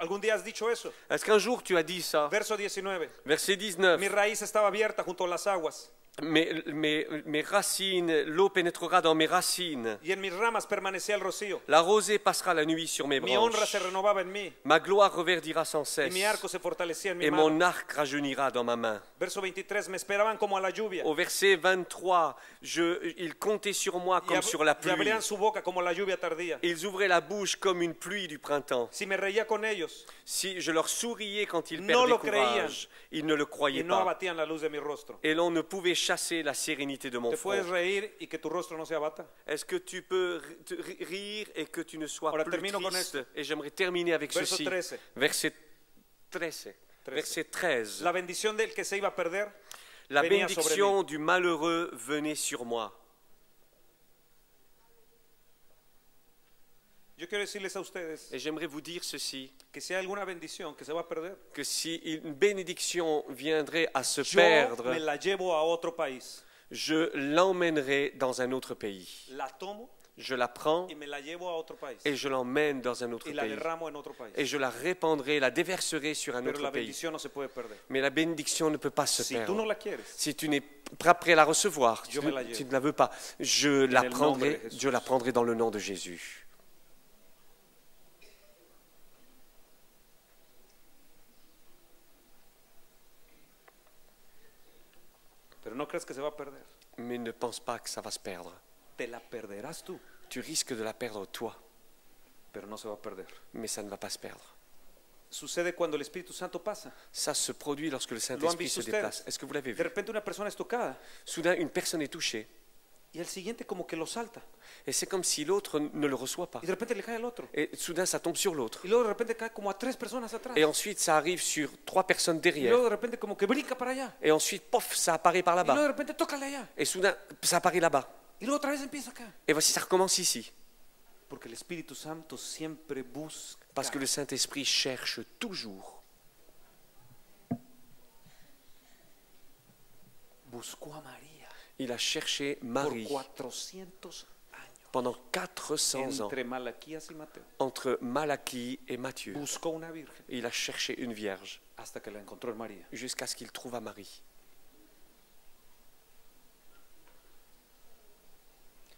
¿Algún día has dicho eso? Est-ce qu'un jour tu as dit ça? Verso 19, Verset 19, mi raíz estaba abierta junto a las aguas mes racines, l'eau pénétrera dans mes racines. y en mis ramas permanecía el rocío. La rosée passera la nuit sur mes Mi honra branches. se renovaba en mí Ma gloire reverdira sans y cesse. mi arco se fortalecía en mi Et mano. mon arc rajeunira dans ma main. Verso 23, me esperaban como a la lluvia Au verset 23, ils comptaient sur moi comme sur la y pluie. abrían su boca como la lluvia tardía. Ils ouvraient la bouche comme une pluie du printemps. Si me reía con ellos Si je leur souriais quand ils No perdaient lo courage, ils ne le y croyaient no pas. abatían la luz de mi rostro. Et l'on ne pouvait chasser la sérénité de mon ¿Te puedes front. reír y que tu rostro no se abata? Est-ce que tu peux rire et que tu ne sois Ahora plus termino con triste? esto. Et j'aimerais terminer avec Verso ceci. 13. Verset 13. Verset 13. La bendición del que se iba a perder La venía sobre bénédiction du malheureux venait sur moi. Yo quiero decirles a ustedes Et j'aimerais vous dire ceci, que si hay alguna bendición que se va a perder, que si une bénédiction viendrait à se yo perdre, me la llevo a otro país. je l'emmènerai dans un autre pays. La tomo Je la prends y me la llevo a otro país. et je l'emmène dans un autre Y la pays. derramo en otro país. Et je la répandrai, la déverserai sur un Pero autre la pays. bendición no se puede perder. Mais la bénédiction ne peut pas se Si tú no perdre. la quieres, Si tu n'es pas prêt à la recevoir, Yo me la llevo. tu ne la veux pas, je la el nombre de prendrai, Jesús. je la prendrai dans le nom de Jésus. pero no crees que se va a perder. Mais ne pense pas que ça va se perdre. Te la perderás tú, Tu risques de la perdre toi, pero no se va a perder. mais ça ne va pas se perdre. Sucede cuando el Espíritu Santo pasa. Ça se produit lorsque le Lo han Saint-Esprit visto se déplace. ustedes. Est-ce que vous l'avez De vu? repente una persona es tocada Soudain, une personne est touchée, y el siguiente como que lo salta. et c'est comme si l'autre ne le reçoit pas. Y de repente le cae al otro. Et soudain, ça tombe sur l'autre. Y luego de repente cae como a 3 personas atrás. Et ensuite, ça arrive sur 3 personnes Y derrière. luego de repente como que brinca para allá. Et ensuite, pof, ça apparaît par Y luego là-bas. de repente tócale allá. Et soudain, ça apparaît là-bas. Y luego otra vez empieza acá. Et voici, ça recommence ici. Porque el Espíritu Santo siempre busca. Parce que le Saint-Esprit cherche toujours. Buscó a María Il a cherché por Marie 400 años. pendant 400 ans, Entre Malaquías y Mateo. entre Malachie et Matthieu. Buscó una virgen Il a cherché une vierge hasta que la encontró en María. jusqu'à ce qu'il trouve à Marie.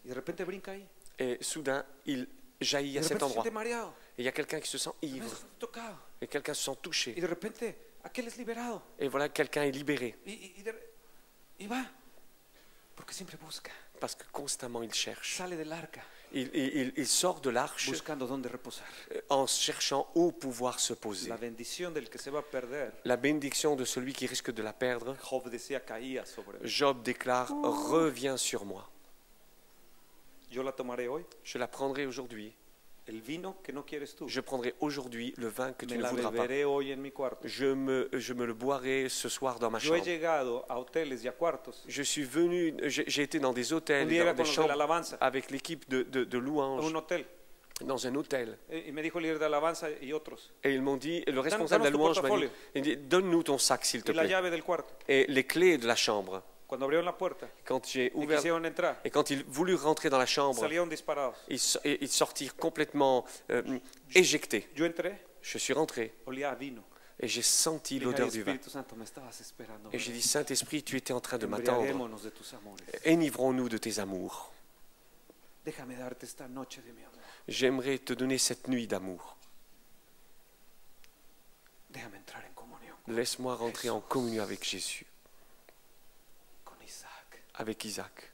Y de repente brinca ahí. Et soudain, il jaillit Y à de cet repente se endroit. siente mareado. Et il y a quelqu'un qui se sent Y ivre. ves, tocado. Et quelqu'un se sent Y touché. de repente aquel es liberado. Et voilà, quelqu'un est libéré. Y va. Porque siempre busca. Parce que constamment, il cherche. Sale del arca Il sort de l'arche buscando dónde reposar. en cherchant où pouvoir se poser. La bendición del que se va a perder. La bénédiction de celui qui risque de la perdre, Job decía caía sobre mí. Job déclare, reviens sur moi. Yo la tomaré hoy. Je la prendrai aujourd'hui. El vino que no quieres tú. Je prendrai aujourd'hui le vin que tu Me ne la voudras pas. beberé hoy en mi cuarto. Je me le boirai ce soir dans ma Yo he chambre. llegado a hoteles y a cuartos. Je suis venu, j'ai été dans des hôtels, Un día dans iba des con los de chambres la alabanza avec l'équipe de a louanges, un hotel. dans un hôtel. Y me dijo el líder de alabanza y otros. Et ils m'ont dit, le responsable de la danos tu louange m'a dit, portafolio. il dit, donne-nous ton sac s'il te Y la plaît. llave del cuarto. Et les clés de la chambre. Cuando abrieron la puerta Quand j'ai y ouvert, quisieron entrar, et quand ils voulurent rentrer dans la chambre, salieron disparados. ils sortirent complètement éjectés. Yo entré, Je suis rentré olía a vino. et j'ai senti Le dije, l'odeur "Ay, du vin. Espíritu Santo, me estabas esperando. Et j'ai dit, Saint-Esprit, tu étais en train de m'attendre. Embriaguémonos de tus amores. Enivrons-nous de tes amours. Déjame darte esta noche de mi amor. J'aimerais te donner cette nuit d'amour. Déjame entrar en comunión Laisse-moi rentrer en communion avec Jésus, con Isaac, avec Isaac.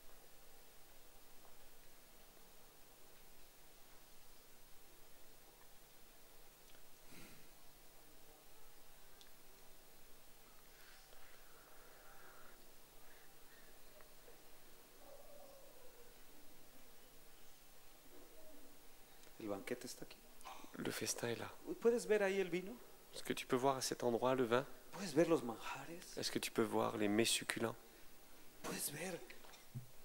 El banquete está aquí. Le festin est là. ¿Puedes ver ahí el vino? Est-ce que tu peux voir à cet endroit le vin? ¿Puedes ver los manjares? Est-ce que tu peux voir les mets succulents? ¿Puedes ver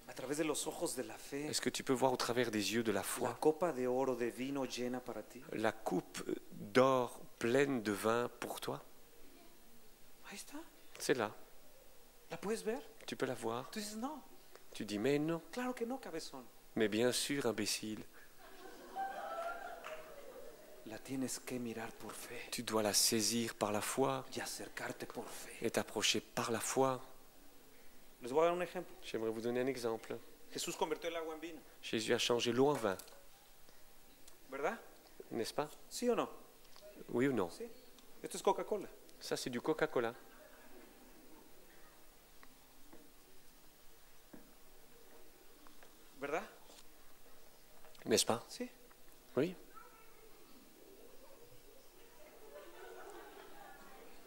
a través de los ojos de la fe Est-ce que tu peux voir au travers des yeux de la la foi copa de oro de vino llena para ti? la coupe d'or pleine de vin pour toi? Ahí está. C'est là. ¿La puedes ver? Tu peux la voir. Tú dices, no, Tu dis, mais non. claro que no, cabezón. Mais bien sûr, imbécile. La tienes que mirar por fe Tu dois la saisir par la foi y acercarte por fe. et t'approcher par la foi. Les voy a dar un ejemplo. J'aimerais vous donner un exemple. Jesús convirtió el agua en vino, Jésus a changé l'eau en vin, ¿verdad? n'est-ce pas? ¿Sí o no? Oui ou non? Sí. Esto es Coca-Cola. Ça, c'est du Coca-Cola. ¿Verdad? N'est-ce pas? Sí. Oui.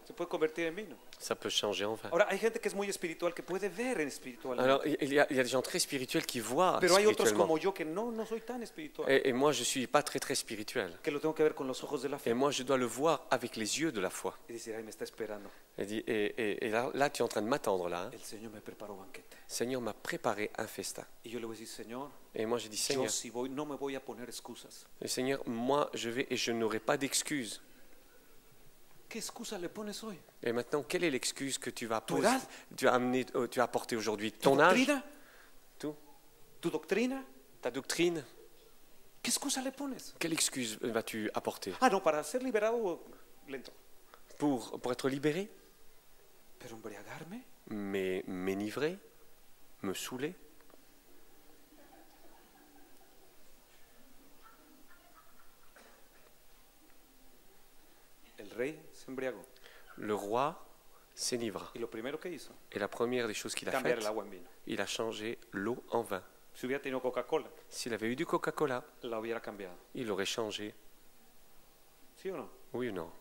Se puede convertir en vino. Ça peut changer en vin. Ahora, hay gente que es muy espiritual, que puede ver en espiritual. Alors, il y a des gens très spirituels qui voient Pero hay otros spirituellement. como yo que no soy tan espiritual. Et moi, je ne suis pas très spirituel. Que lo tengo que ver con los ojos de la Et fe. moi, je dois le voir avec les yeux de la foi. Y decir, ay, me está esperando. Et là, tu es en train de m'attendre, là. Hein. El Señor me preparó banquete. Seigneur m'a préparé un festin. Y yo le voy a decir, Señor, Et moi, j'ai dit, yo Seigneur, si voy, no me voy a poner excusas. Seigneur, moi, je vais et je n'aurai pas d'excuses. ¿Qué excusa le pones hoy? Et maintenant, quelle est l'excuse que tu vas Tu poser, edad? tu as apporté aujourd'hui? ¿Tu Ton âge? doctrina? Tout? ¿Tu doctrina? Ta doctrine? ¿Qué excusa le pones? Quelle excuse vas-tu apporter? Ah, no, para ser liberado lento. Pour être libéré? Pero embriagarme, Mais m'enivrer? Me saouler? el rey se embriagó. Le roi s'enivra. Y lo primero que hizo, Et la première des choses qu'il a cambiar faites, el agua en vino. il a changé l'eau en vin. Si hubiera tenido Coca-Cola, S'il avait eu du Coca-Cola, la hubiera cambiado. il l'aurait changé. ¿Sí o no? Oui ou non?